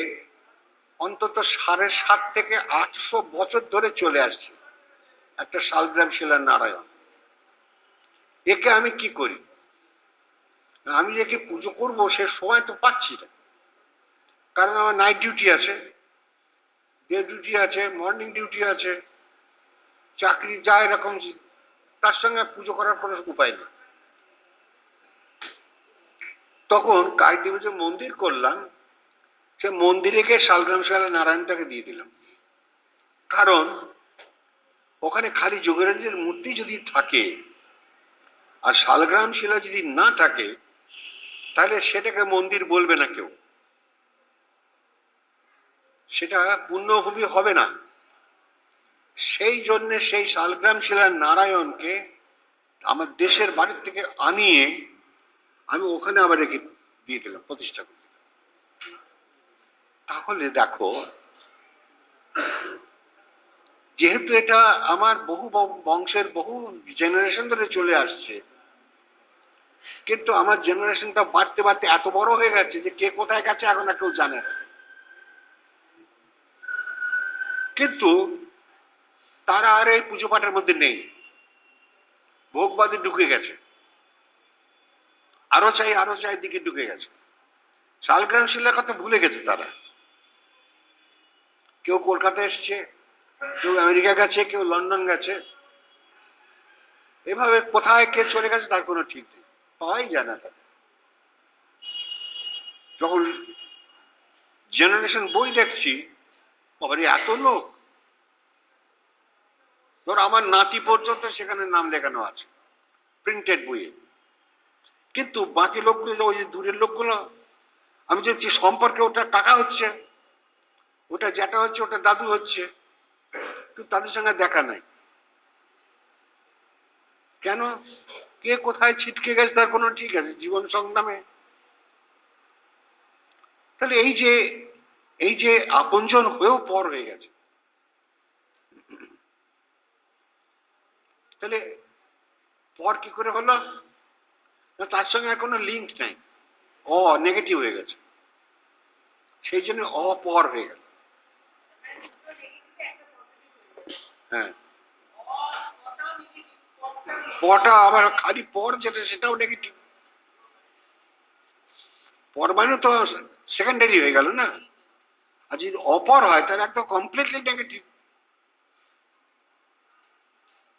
অন্তত 750 থেকে 800 বছর ধরে চলে আসছে একটা শালগ্রাম শিলা নারায়ণ। একে আমি কি করি? আমি একে পুজো করবো সে সময় তো পাচ্ছি না, কারণ আমার নাইট ডিউটি আছে, ডে ডিউটি আছে, মর্নিং ডিউটি আছে, চাকরি যা এরকম, তার সঙ্গে পুজো করার কোনো উপায় নেই। তখন কায়দে যে মন্দির করলাম, সে মন্দিরে গিয়ে শালগ্রাম শিলা নারায়ণটাকে দিয়ে দিলাম। কারণ ওখানে খালি যোগেন্দ্রের মূর্তি যদি থাকে আর শালগ্রাম শিলা যদি না থাকে, তাহলে সেটাকে মন্দির বলবে না কেউ, সেটা পুণ্যভূমি হবে না। সেই জন্যে সেই শালগ্রাম শিলার নারায়ণকে আমার দেশের বাড়ির থেকে আনিয়ে আমি ওখানে আবার রেখে দিয়ে দিলাম, প্রতিষ্ঠা করি। তাহলে দেখো, যেহেতু এটা আমার বহু বংশের বহু জেনারেশন ধরে চলে আসছে, কিন্তু আমার জেনারেশনটা বাড়তে বাড়তে এত বড় হয়ে গেছে যে কে কোথায় গেছে এখন আর কেউ জানে না। কিন্তু তারা আর এই পুজো পাঠের মধ্যে নেই, ভোগবাদে ঢুকে গেছে, আরো চাই দিকে ঢুকে গেছে। শালগ্রাম শিলার কথা ভুলে গেছে তারা। কেউ কলকাতা এসছে, কেউ আমেরিকা গেছে, কেউ লন্ডন গেছে, এভাবে কোথায় কে চলে গেছে তার কোনো ঠিক নেই, পাওয়াই যায় না তাকে। যখন জেনারেশন বই দেখছি, আবার এত লোক, ধর আমার নাতি পর্যন্ত সেখানে নাম লেখানো আছে প্রিন্টেড বইয়ে, কিন্তু বাকি লোকগুলো, ওই যে দূরের লোকগুলো, আমি দেখছি সম্পর্কে ওটা টাকা হচ্ছে, ওটা যেটা হচ্ছে ওটা দাদু হচ্ছে, কিন্তু তাদের সঙ্গে দেখা নাই। কেন? কে কোথায় ছিটকে গেছে তার কোনো ঠিক আছে জীবন সংগ্রামে? তাহলে এই যে আপনজন হয়েও পর হয়ে গেছে, তাহলে পর কি করে হলো? না তার সঙ্গে আর কোনো লিঙ্ক নাই, নেগেটিভ হয়ে গেছে, সেই জন্য অপর হয়ে গেল। হ্যাঁ, পটা আবার খালি পর যেটা সেটাও নেগেটিভ। পর মানে তো সেকেন্ডারি হয়ে গেল না, আর যদি অপর হয় তাহলে একদম কমপ্লিটলি নেগেটিভ।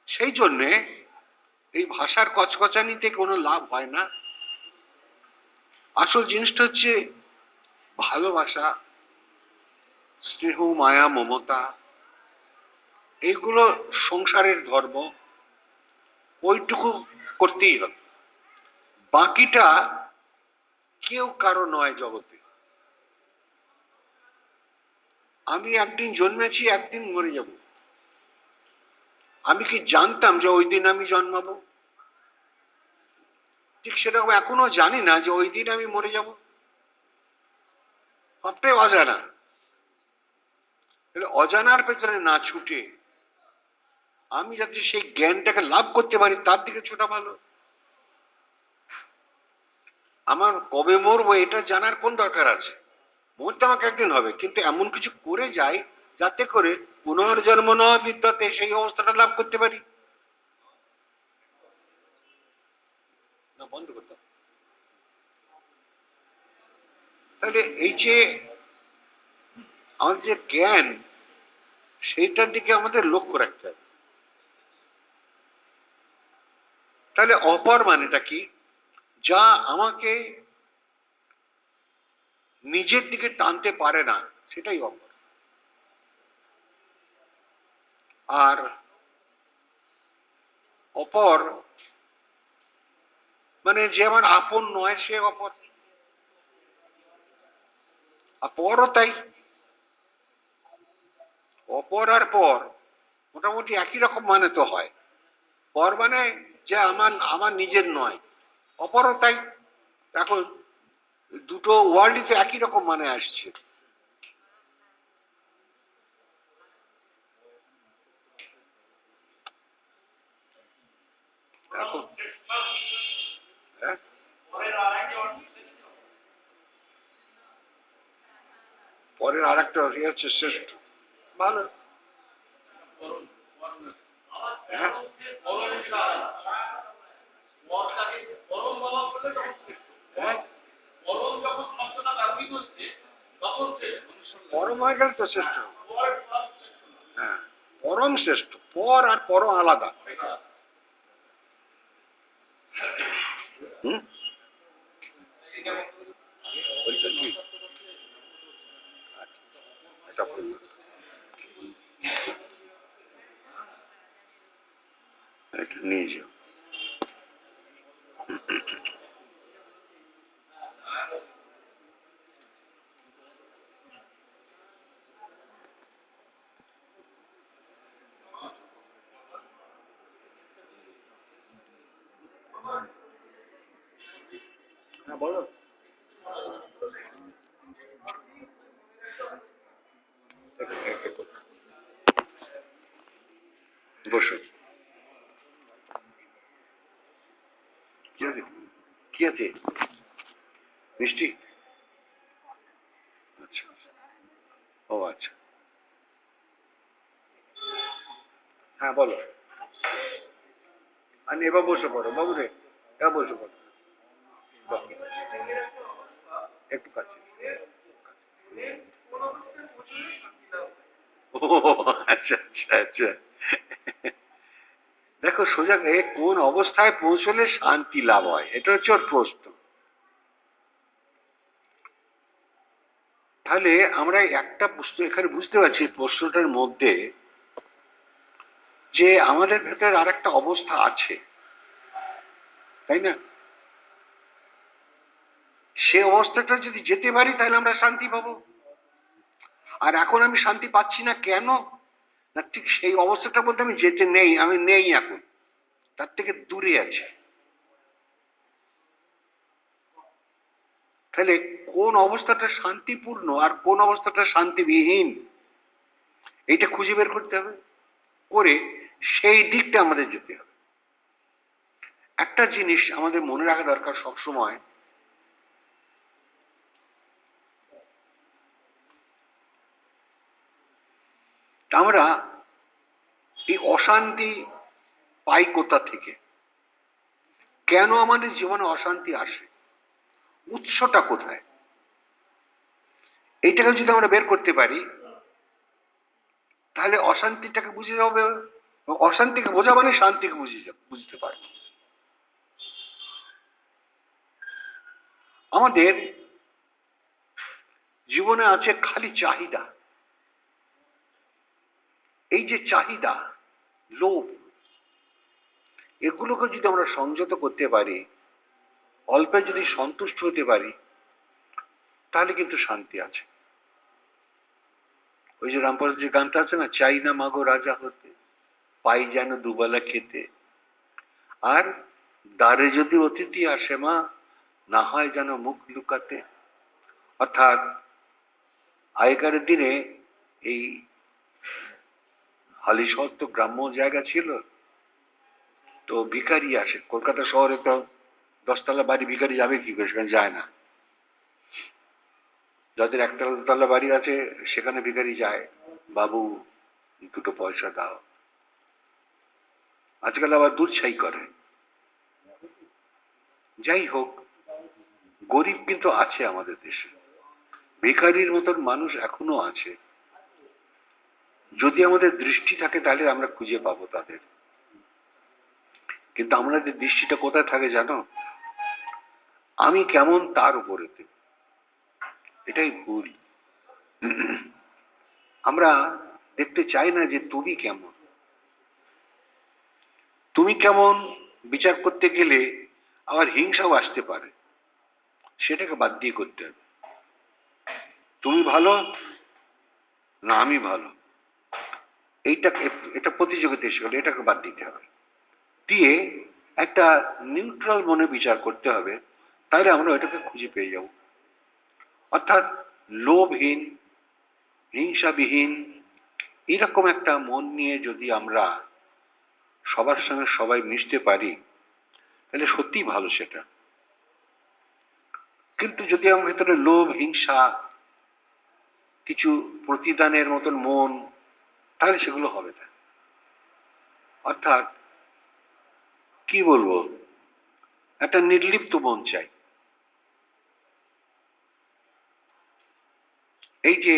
সেই জন্যে এই ভাষার কচকচানিতে কোনো লাভ হয় না। আসল জিনিসটা হচ্ছে ভালোবাসা, স্নেহ, মায়া, মমতা, এইগুলো সংসারের ধর্ম, ওইটুকু করতেই হবে। বাকিটা কেউ কারো নয় জগতে। আমি একদিন জন্মেছি, একদিন মরে যাব। আমি কি জানতাম যে ওই দিন আমি জন্মাবো? ঠিক সেরকম এখনো জানি না যে ওই দিন আমি মরে যাব। সবটাই অজানা। তাহলে অজানার পেছনে না ছুটে আমি যাতে সেই জ্ঞানটাকে লাভ করতে পারি তার দিকে ছোটা ভালো। আমার কবে মরবো এটা জানার কোন দরকার আছে? মরতে আমাকে একদিন হবে, কিন্তু এমন কিছু করে যাই যাতে করে পুনর্জন্ম ন বিদ্যাতে সেই অবস্থাটা লাভ করতে পারি। না বন্ধ করতে হবে। তাহলে এই যে আমাদের যে জ্ঞান, সেইটার দিকে আমাদের লক্ষ্য রাখতে হবে। তাহলে অপর মানেটা কি? যা আমাকে নিজের দিকে টানতে পারে না, সেটাই অপর। আর অপর মানে যে আমার আপন নয় সে অপর, আর পরও তাই। অপর আর পর মোটামুটি একই রকম মানে তো হয়। পর মানে যে আমার আমার নিজের নয়, অপরও তাই। এখন দুটো ওয়ার্ল্ডই তো একই রকম মানে আসছে। এখন হ্যাঁ, পরের আর একটা হচ্ছে শ্রেষ্ঠ। ভালো। হ্যাঁ, হ্যাঁ, পরম হয়ে গেল তো শ্রেষ্ঠ। হ্যাঁ, পরম শ্রেষ্ঠ। পর আর পর আলাদা। হুম, বলছেন কি? এটা বলুন। এটা নিয়ে যাও। হ্যাঁ বলো। বসো। কি আছে? কি আছে? মিষ্টি? আচ্ছা। ও আচ্ছা। হ্যাঁ বলো। আর এবার বসে পড়ো বাবু রে, এবার বসে পড়ো। বাহ, একটু কাছে। ও আচ্ছা আচ্ছা আচ্ছা। দেখো সোজা কোন অবস্থায় পৌঁছলে শান্তি লাভ হয়, এটা হচ্ছে ওর প্রশ্ন। তাহলে আমরা একটা প্রশ্ন এখানে বুঝতে পারছি প্রশ্নটার মধ্যে, যে আমাদের ভেতরে আর একটা অবস্থা আছে, তাই না? সে অবস্থাটা যদি যেতে পারি তাহলে আমরা শান্তি পাবো। আর এখন আমি শান্তি পাচ্ছি না কেন? না ঠিক সেই অবস্থাটার মধ্যে আমি যেতে নেই, আমি নেই এখন। তার থেকে দূরে আছে। তাহলে কোন অবস্থাটা শান্তিপূর্ণ আর কোন অবস্থাটা শান্তিবিহীন, এইটা খুঁজে বের করতে হবে, করে সেই দিকটা আমাদের যেতে হবে। একটা জিনিস আমাদের মনে রাখা দরকার সবসময়, আমরা এই অশান্তি পাই কোথা থেকে, কেন আমাদের জীবনে অশান্তি আসে, উৎসটা কোথায়, এইটাকে যদি আমরা বের করতে পারি তাহলে অশান্তিটাকে বুঝে যাবে। অশান্তিকে বোঝা মানে শান্তিকে বুঝতে পারবে। আমাদের জীবনে আছে খালি চাহিদা। এই যে চাহিদা, লোভ, এগুলোকে যদি আমরা সংযত করতে পারি, অল্পে যদি সন্তুষ্ট হতে পারি, তাহলে কিন্তু শান্তি আছে। ওই যে রামপাল যে গানটা আছে না, চাই না মাগো রাজা হতে, পাই যেন দুবেলা খেতে, আর দ্বারে যদি অতিথি আসে মা, না হয় যেন মুখ লুকাতে। অর্থাৎ আগেকার দিনে এই হালিশহর তো গ্রাম্য জায়গা ছিল, তো ভিখারি আসে। কলকাতা শহরে তো 10 তলা বাড়ি ভিখারি যাবে কি করে, সেখানে যায় না। যাদের 1 তলা বাড়ি আছে সেখানে ভিখারি যায়, বাবু 2টো পয়সা দাও। আজকাল আবার দুধ ছাই করে। যাই হোক, গরিব কিন্তু আছে আমাদের দেশে, ভিখারির মতন মানুষ এখনো আছে। যদি আমাদের দৃষ্টি থাকে তাহলে আমরা খুঁজে পাবো তাদের। কিন্তু আমাদের দৃষ্টিটা কোথায় থাকে জানো? আমি কেমন তার উপরেতে। এটাই ভুল। আমরা দেখতে চাই না যে তুমি কেমন। তুমি কেমন বিচার করতে গেলে আবার হিংসাও আসতে পারে, সেটাকে বাদ দিয়ে করতে হবে। তুমি ভালো না আমি ভালো, এটা প্রতিযোগিতা এসে গেল, এটাকে বাদ দিতে হবে। দিয়ে একটা নিউট্রাল মনে বিচার করতে হবে, তাহলে আমরা ওইটাকে খুঁজে পেয়ে যাব। অর্থাৎ লোভহীন, হিংসাবিহীন, এরকম একটা মন নিয়ে যদি আমরা সবার সঙ্গে সবাই মিশতে পারি, তাহলে সত্যিই ভালো সেটা। কিন্তু যদি আমার ভেতরে লোভ, হিংসা, কিছু প্রতিদানের মতন মন, তাহলে সেগুলো হবে না। অর্থাৎ কি বলবো, একটা নির্লিপ্ত মন চাই। এই যে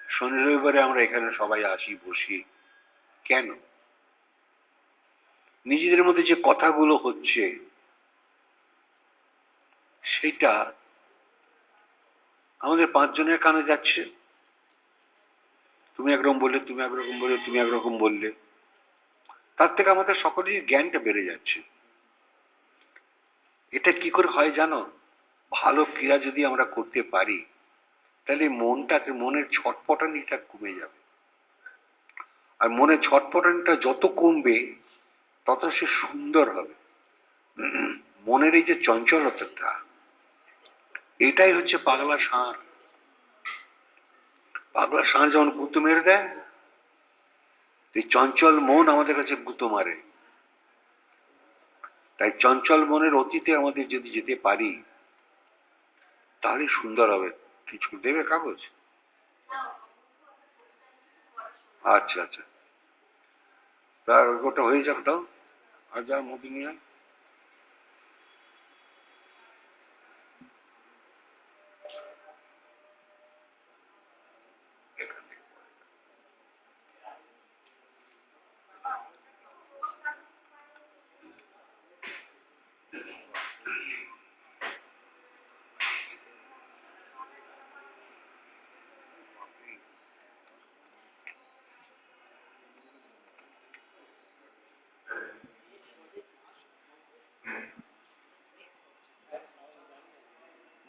শনি রবিবারে আমরা এখানে সবাই আসি, বসি, কেন? নিজেদের মধ্যে যে কথাগুলো হচ্ছে সেটা আমাদের 5 জনের কানে যাচ্ছে। তুমি একরকম বললে, তুমি একরকম বললে, তুমি একরকম বললে, তার থেকে আমাদের সকলেরই জ্ঞানটা বেড়ে যাচ্ছে। এটা কি করে হয় জানো? ভালো ক্রিয়া যদি আমরা করতে পারি, তাহলে মনের ছটপটানিটা কমে যাবে। আর মনের ছটপটানিটা যত কমবে তত সে সুন্দর হবে। মনের এই যে চঞ্চলতাটা, এটাই হচ্ছে পাগলা ষাঁড়। পাগলা ষাঁড় যখন গুঁতো মেরে দেয়, এই চঞ্চল মন আমাদের কাছে গুঁতো মারে। তাই চঞ্চল মনের অতীতে আমাদের যদি যেতে পারি, তাহলে সুন্দর হবে। কিছু দেবে কাগজ? আচ্ছা আচ্ছা, তার ওটা হয়ে যাক দাও, আর যা মধ্যে নিয়ে আয়।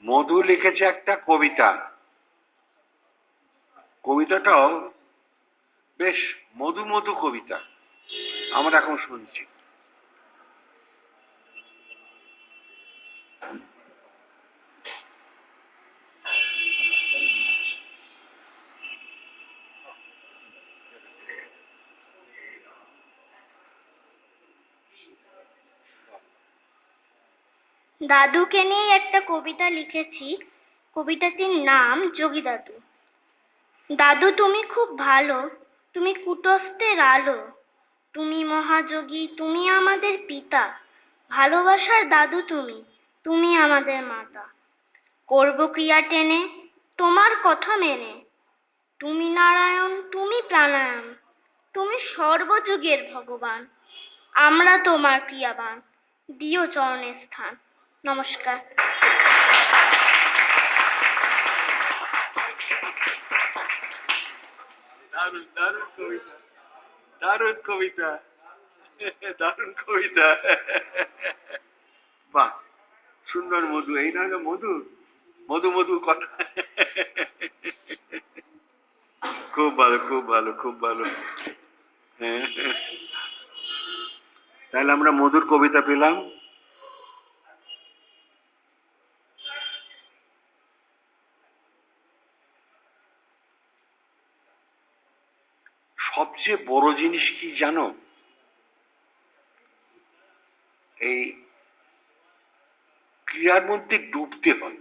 মধু লিখেছে একটা কবিতা। কবিতাটাও বেশ মধু মধু কবিতা, আমরা এখন শুনছি। দাদুকে নিয়ে একটা কবিতা লিখেছি। কবিতাটির নাম যোগী দাদু। দাদু তুমি খুব ভালো, তুমি কুটস্থের আলো, তুমি মহাযোগী, তুমি আমাদের পিতা, ভালোবাসার দাদু তুমি, তুমি আমাদের মাতা। করব ক্রিয়া টেনে তোমার কথা মেনে, তুমি নারায়ণ, তুমি প্রাণায়াম, তুমি সর্বযুগের ভগবান, আমরা তোমার ক্রিয়াবান, দিও চরণের স্থান। নমস্কার। দারুণ দারুণ কবিতা, দারুণ কবিতা, দারুণ কবিতা। বাহ, সুন্দর মধু, এই না হলো মধু, মধু মধু কথা। খুব ভালো, খুব ভালো, খুব ভালো। হ্যাঁ, তাহলে আমরা মধুর কবিতা পেলাম। সবচেয়ে বড় জিনিস কি জানো? এই ক্রিয়ার মধ্যে ডুবতে হয়।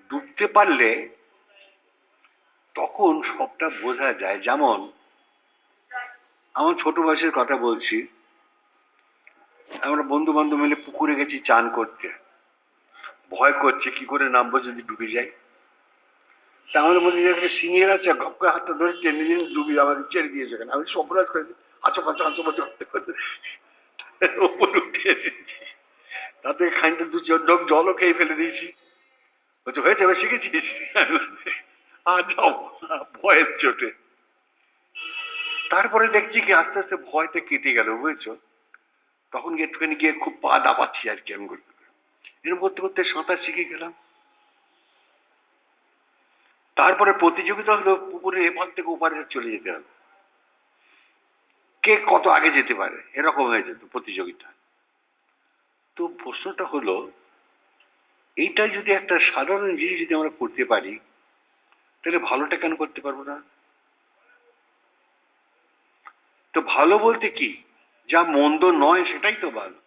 ডুবতে পারলে তখন সবটা বোঝা যায়। যেমন আমার ছোট বয়সের কথা বলছি, আমরা বন্ধু বান্ধব মিলে পুকুরে গেছি চান করতে। ভয় করছে কি করে নামবো যদি ডুবে যাই। তা আমাদের মধ্যে যে একটা সিনিয়র আছে, গপ করে হাতটা ধরে টেনে নিয়ে ডুবি আমাকে ছেড়ে দিয়েছে। কেন আমি অপরাধ করেছি, আচ্ছা পাচ্ছ আচ্ছা পাচ্ছ করতে করতে ওপরে উঠে এসেছি। তাতে খানিকটা দু চার ডোক জলও খেয়ে ফেলে দিয়েছি। বলছে হয়েছে, এবার শিখেছিস। আর যাও, ভয়ের চোটে। তারপরে দেখছি কি আস্তে আস্তে ভয়টা কেটে গেল, বুঝেছো? তখন একটুখানি গিয়ে খুব পা দাপাচ্ছি আর কি। আমি এরকম করতে করতে সাঁতার শিখে গেলাম। তারপরে প্রতিযোগিতা হলো পুকুরের এপার থেকে ওপারে চলে যেতে হবে, কে কত আগে যেতে পারে, এরকম হয়ে যেত প্রতিযোগিতা। তো প্রশ্নটা হলো, এইটাই যদি একটা সাধারণ জিনিস যদি আমরা করতে পারি, তাহলে ভালোটা কেন করতে পারবো না? তো ভালো বলতে কি, যা মন্দ নয় সেটাই তো ভালো,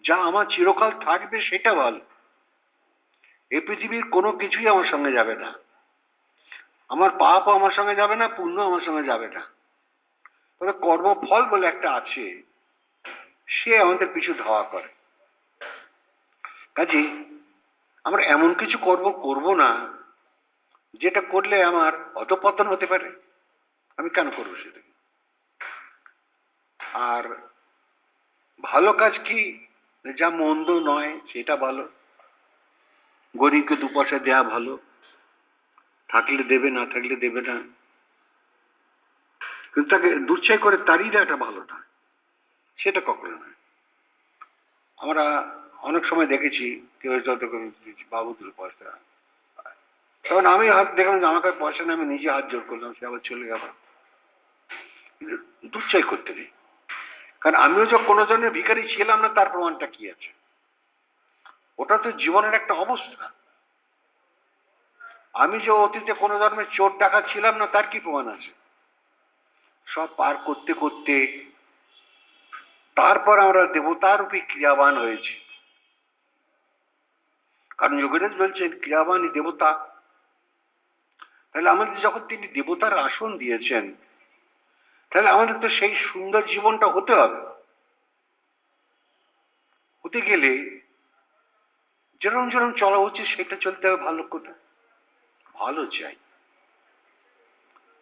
যা আমার চিরকাল থাকবে সেটা ভালো। এই পৃথিবীর কোনো কিছুই আমার সঙ্গে যাবে না, আমার পাপও আমার সঙ্গে যাবে না, পুণ্য আমার সঙ্গে যাবে না। তবে কর্মফল বলে একটা আছে, সে আমাদের পিছু ধাওয়া করে। কাজে আমরা এমন কিছু কর্ম করব না যেটা করলে আমার অধঃপতন হতে পারে। আমি কেন করবো সেটা? আর ভালো কাজ কি, যা মন্দ নয় সেটা ভালো। গরিবকে দু পয়সা দেয়া ভালো, থাকলে দেবে না থাকলে দেবে না, কিন্তু তাকে দুচ্ছাই করে তাড়িয়ে দেওয়াটা ভালো না, সেটা কখনো নয়। আমরা অনেক সময় দেখেছি কেউ যত বাবু দুটো পয়সা, তখন আমি হাত দেখলাম যে আমার কাছে পয়সা নেই, আমি নিজে হাত জোর করলাম, সে আবার চলে গেল। দুচ্ছাই করতে নেই, কারণ আমিও যে কোনো জনের ভিখারি ছিলাম না তার প্রমাণটা কি আছে? ওটা তো জীবনের একটা অবস্থা। আমি যে অতীতে কোনো ধর্মের চোর ডাকাত ছিলাম না তার কি প্রমাণ আছে? সব পার করতে করতে তারপর আমরা দেবতার রূপে ক্রিয়াবান হয়েছি। কারণ যোগীরাজ বলছেন ক্রিয়াবানই দেবতা। তাহলে আমাদের যখন তিনি দেবতার আসন দিয়েছেন, তাহলে আমাদের তো সেই সুন্দর জীবনটা হতে হবে। হতে গেলে যেরকম যেরকম চলা উচিত সেটা চলতে হবে ভালো করে। ভালো চাই,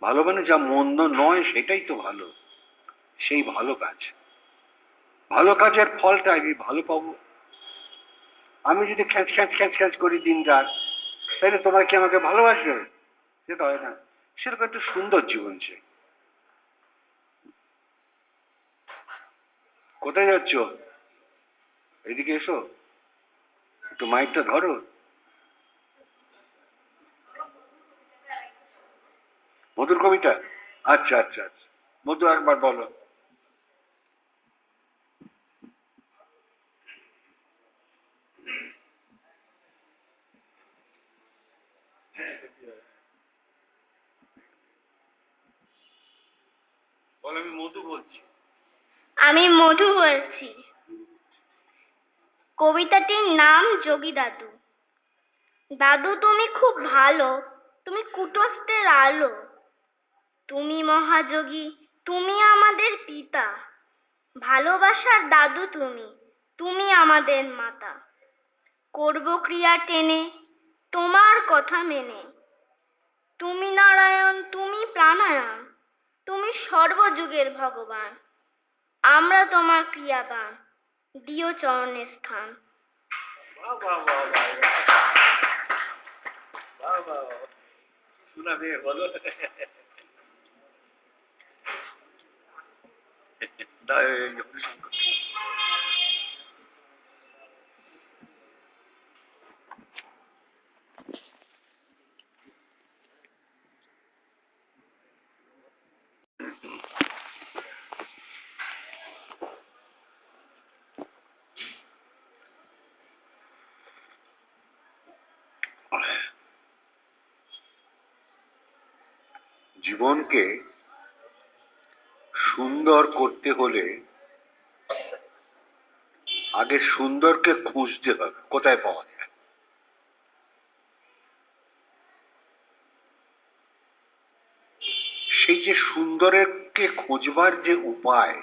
ভালো মানে যা মন্দ নয় সেটাই তো ভালো, সেই ভালো কাজ। ভালো কাজের ফলটা আমি ভালো পাবো। আমি যদি খ্যাঁচ খ্যাঁচ খ্যাঁচ খ্যাঁচ করি দিন রাত, তাহলে তোমার কি আমাকে ভালোবাসবে? সেটা হয় না। সেরকম একটা সুন্দর জীবন চাই। কোথায় যাচ্ছ? এদিকে এসো, একটু মাইকটা ধরো। মধুর কবিতা? আচ্ছা আচ্ছা আচ্ছা, মধু একবার বলো। বল, আমি মধু বলছি। আমি মধু বলছি। কবিতাটির নাম যোগী দাদু। দাদু তুমি খুব ভালো, তুমি কুটস্থের আলো, তুমি মহাযোগী, তুমি আমাদের পিতা, ভালোবাসার দাদু তুমি, তুমি আমাদের মাতা। করব ক্রিয়া টেনে তোমার কথা মেনে, তুমি নারায়ণ, তুমি প্রাণায়াম, তুমি সর্বযুগের ভগবান, আমরা তোমার ক্রিয়াবান, দিও চরণে স্থান। বাহ বাহ বাহ বাহ বাহ বাহ বাহ, শোনাবে বলো। জীবনকে সুন্দর করতে হলে আগে সুন্দরকে খুঁজতে হবে, কোথায় পাওয়া যায়। সেই যে সুন্দরকে খোঁজবার যে উপায়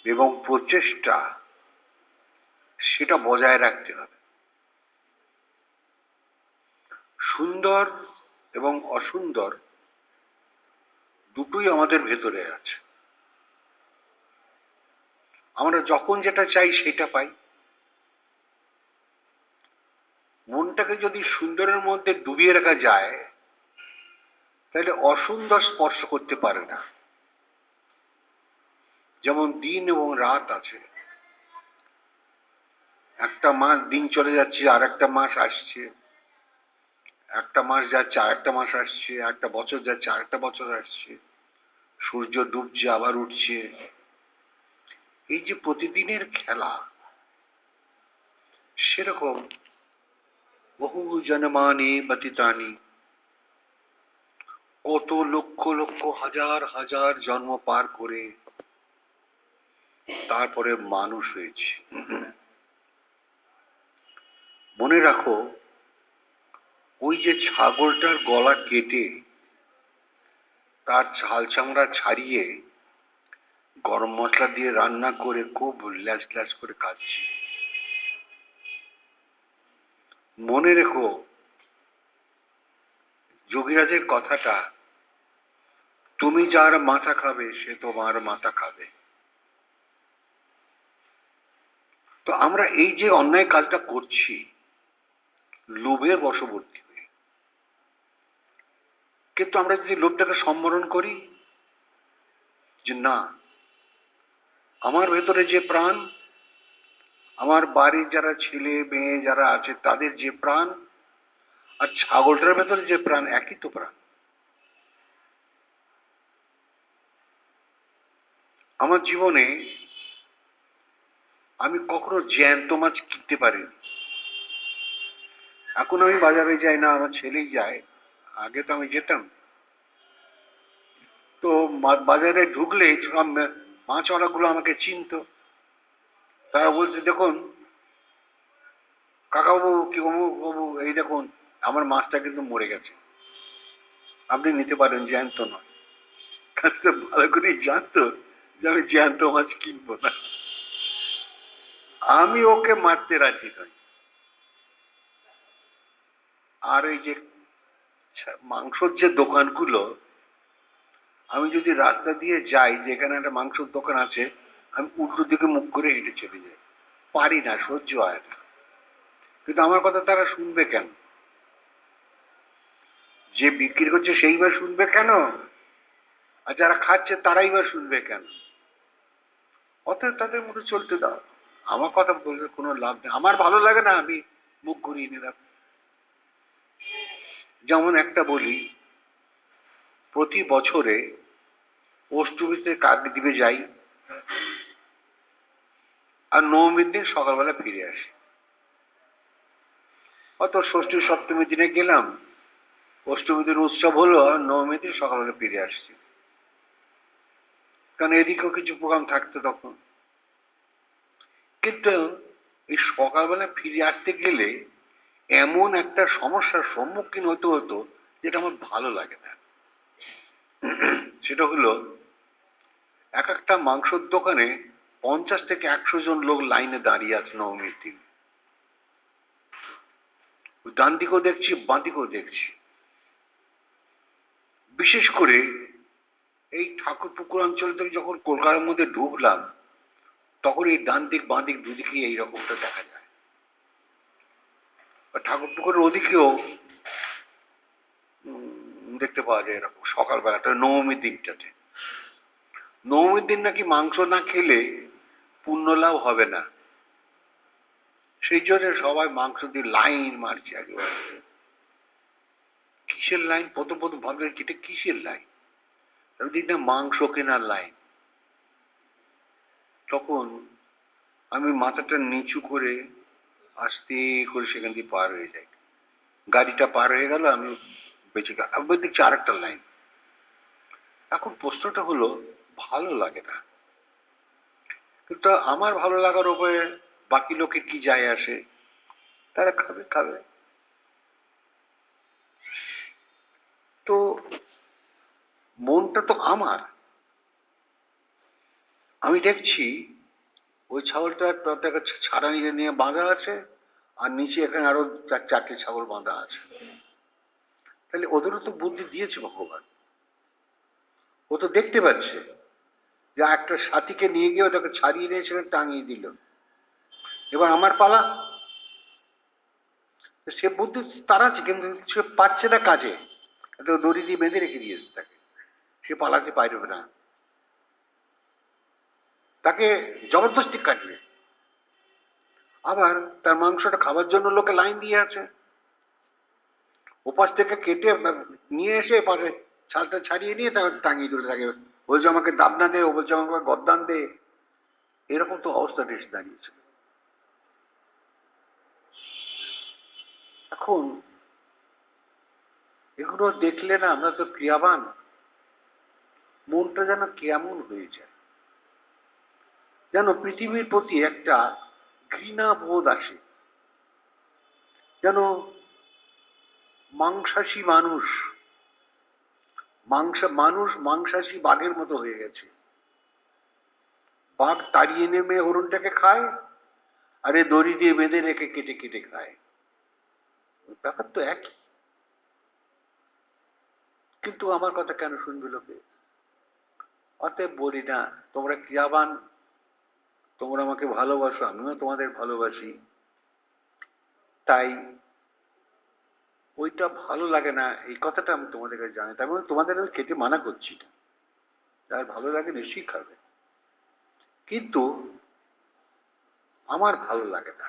এবং প্রচেষ্টা, সেটা বজায় রাখতে হবে। সুন্দর এবং অসুন্দর দুটোই আমাদের ভেতরে আছে। আমরা যখন যেটা চাই সেটা পাই। মনটাকে যদি সুন্দরের মধ্যে ডুবিয়ে রাখা যায়, তাহলে অসুন্দর স্পর্শ করতে পারে না। যেমন দিন এবং রাত আছে, একটা মাস দিন চলে যাচ্ছে, আর একটা মাস আসছে, একটা মাস যাচ্ছে আর একটা মাস আসছে, একটা বছর যাচ্ছে আর একটা বছর আসছে, সূর্য ডুবছে আবার উঠছে। এই যে প্রতিদিনের খেলা, সেরকম বহু জনমানি ব্যতীতানি, কত লক্ষ লক্ষ হাজার হাজার জন্ম পার করে তারপরে মানুষ হয়েছে। মনে রাখো, ওই যে ছাগলটার গলা কেটে তার ছাল চামড়া ছাড়িয়ে গরম মশলা দিয়ে রান্না করে খুব ল্যাস ল্যাস করে খাচ্ছি। মনে রেখো, যোগীরাজের কথাটা, তুমি যার মাথা খাবে সে তোমার মাথা খাবে। তো আমরা এই যে অন্যায় কাজটা করছি লোভের বশবর্তী হয়ে, কিন্তু আমরা যদি লোভটাকে সম্বরণ করি যে না, আমার ভেতরে যে প্রাণ, আমার বাড়ির যারা ছেলে মেয়ে যারা আছে তাদের যে প্রাণ, আর ছাগলটার ভেতরে যে প্রাণ, একই তো প্রাণ। আমার জীবনে আমি কখনো জ্যান্ত মাছ কিনতে পারিনি। এখন আমি বাজারে যাই না, আমার ছেলেই যায়। আগে তো আমি যেতাম। তো বাজারে ঢুকলে সব মাছওয়ালাগুলো আমাকে চিনতো। তারা বলছে, দেখুন কাকাবাবু, কি বাবু বাবু, এই দেখুন আমার মাছটা কিন্তু মরে গেছে, আপনি নিতে পারেন, জ্যান্ত নয়। কাজটা ভালো করেই জানতো যে আমি জ্যান্ত মাছ কিনবো না। আমি ওকে মারতে রাজি নই। আর এই যে মাংসর যে দোকানগুলো, আমি যদি রাস্তা দিয়ে যাই, যেখানে একটা মাংসের দোকান আছে, আমি উল্টো দিকে মুখ করে হেঁটে চলে যাই। পারি না, সহ্য হয় না। কিন্তু আমার কথা তারা শুনবে কেন? যে বিক্রি করছে সেই বা শুনবে কেন? আর যারা খাচ্ছে তারাই বা শুনবে কেন? অতএব তাদের মতো চলতে দাও, আমার কথা বললে কোনো লাভ নেই। আমার ভালো লাগে না, আমি মুখ ঘুরিয়ে নিলাম। যেমন একটা বলি, প্রতি বছরে অষ্টমীতে কাকদ্বীপে যাই, আর নবমীর দিন সকালবেলা ফিরে আসি। অত ষষ্ঠী সপ্তমীর দিনে গেলাম, অষ্টমী দিন উৎসব হলো আর নবমী দিন সকালবেলা ফিরে আসছি, কারণ এদিকেও কিছু প্রোগ্রাম থাকতো তখন। কিন্তু এই সকালবেলা ফিরে আসতে গেলে এমন একটা সমস্যার সম্মুখীন হতে হতো যেটা আমার ভালো লাগে না। সেটা হলো, এক একটা মাংসর দোকানে 50 থেকে 100 জন লোক লাইনে দাঁড়িয়ে আছে নবমীর দিন। ডান দিকেও দেখছি, বাঁ দিকেও দেখছি। বিশেষ করে এই ঠাকুর পুকুর অঞ্চল থেকে যখন কলকাতার মধ্যে ঢুকলাম, তখন এই ডান দিক বাঁ দিক দুদিকেই এইরকমটা দেখা যায়। আর ঠাকুর পুকুরের ওদিকেও দেখতে পাওয়া যায় এরকম সকালবেলাটা, নবমীর দিনটাতে। নবমীর দিন নাকি মাংস না খেলে পুণ্য লাভ হবে না, সেই জন্য সবাই মাংস দিয়ে লাইন মারছে একেবারে। কিসের লাইন? প্রথম প্রথম ভাবলেন এটা কিসের লাইন, আমি দেখি না মাংস কেনার লাইন। তখন আমি মাথাটা নিচু করে আস্তে করে সেখান দিয়ে পার হয়ে যাই। গাড়িটা পার হয়ে গেল, আমি বেঁচে গেলাম। আমি দেখছি আরেকটা লাইন। এখন প্রশ্নটা হলো, ভালো লাগে না, কিন্তু আমার ভালো লাগার উপরে বাকি লোকের কি যায় আসে? তারা খাবে খাবে। তো মনটা তো আমার। আমি দেখছি ওই ছাগলটা তাকে ছাড়া নিয়ে নিয়ে বাঁধা আছে, আর নিচে এখানে আরো চারটে ছাগল বাঁধা আছে। তাহলে ওদেরও তো বুদ্ধি দিয়েছে ভগবান। ও তো দেখতে পাচ্ছে যে একটা সাথীকে নিয়ে গিয়ে ওটাকে ছাড়িয়ে নিয়ে সেখানে টাঙিয়ে দিল। এবার আমার পালা। সে বুদ্ধি তার আছে, কিন্তু সে পাচ্ছে না কাজে। একটা দড়ি দিয়ে বেঁধে রেখে দিয়েছে তাকে, সে পালাতে পারবে না, তাকে জবরদস্তি কাটবে। আবার তার মাংসটা খাবার জন্য লোকে লাইন দিয়ে আছে, ওপাশ থেকে কেটে নিয়ে এসে পাশে ছালটা ছাড়িয়ে নিয়ে তাকে টাঙিয়ে তুলে থাকে। বলছে আমাকে দাবনা দে, ও বলছে আমাকে গদ্দান দে। এরকম তো অবস্থাটা এসে দাঁড়িয়েছে। এখন এগুলো দেখলে না, আমরা তো ক্রিয়াবান, মনটা যেন কেমন হয়ে যায়, যেন পৃথিবীর প্রতি একটা ঘৃণা বোধ আসে। যেন মাংসাশী মানুষ মাংসাশী বাঘের মতো হয়ে গেছে। বাঘ তাড়িয়ে নেমে হরিণটাকে খায়, আর এ দড়ি দিয়ে বেঁধে রেখে কেটে কেটে খায়। ব্যাপার তো একই। কিন্তু আমার কথা কেন শুনবে লোকে? অতএব বলি না, তোমরা ক্রিয়াবান, তোমরা আমাকে ভালোবাসো, আমিও তোমাদের ভালোবাসি। তাই ওইটা ভালো লাগে না এই কথাটা আমি তোমাদের কাছে জানি। তাই তোমাদের আমি খেতে মানা করছি না, যার ভালো লাগে নিশ্চয়ই খাবে, কিন্তু আমার ভালো লাগে না।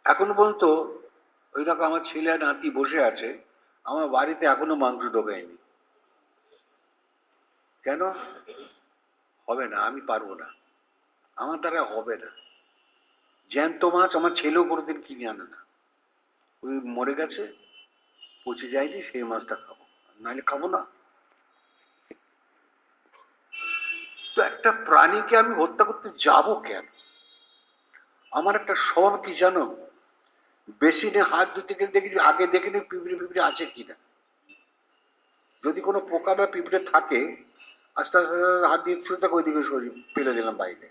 এখনো পর্যন্ত ওই দেখো আমার ছেলে আর নাতি বসে আছে, আমার বাড়িতে এখনো মাংস ঢোকায়নি। কেন হবে না? আমি পারবো না, আমার দ্বারা হবে না। জ্যান্ত মাছ আমার ছেলেও কোনোদিন কিনে আনে না। ওই মরে গেছে, পচে যায়নি, সেই মাছটা খাবো, নাহলে খাবো না। তো একটা প্রাণীকে আমি হত্যা করতে যাব কেন? আমার একটা স্বভাব কি জানো, বেসিনে হাত ধুতে গেলে দেখি আগে দেখে নি পিঁপড়ে পিঁপড়ে আছে কিনা। যদি কোনো পোকা বা পিঁপড়ে থাকে, আস্তে আস্তে হাত দিয়ে ছুঁড়ে তাকে ওইদিকে সরিয়ে ফেলে দিলাম বাইরে,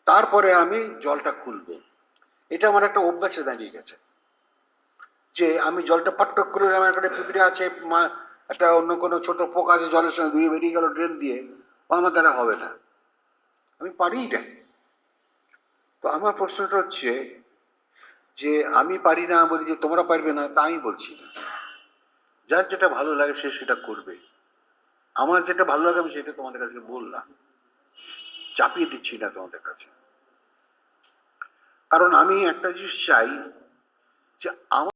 তারপরে আমি জলটা খুলবো। এটা আমার একটা অভ্যাসে দাঁড়িয়ে গেছে, যে আমি জলটা পাট্টক করে আমার একটা পিঁপড়ে আছে, একটা অন্য কোনো ছোট পোকা আছে, জলের সঙ্গে ধুয়ে বেরিয়ে গেল ড্রেন দিয়ে, আমার দ্বারা হবে না, আমি পারিই না। তো আমার প্রশ্নটা হচ্ছে যে আমি পারি না বলি যে তোমরা পারবে না, তা আমি বলছি না। যার যেটা ভালো লাগে সে সেটা করবে। আমার যেটা ভালো লাগে আমি সেটা তোমাদের কাছে বললাম, চাপিয়ে দিচ্ছি না তোমাদের কাছে। কারণ আমি একটা জিনিস চাই, যে আমার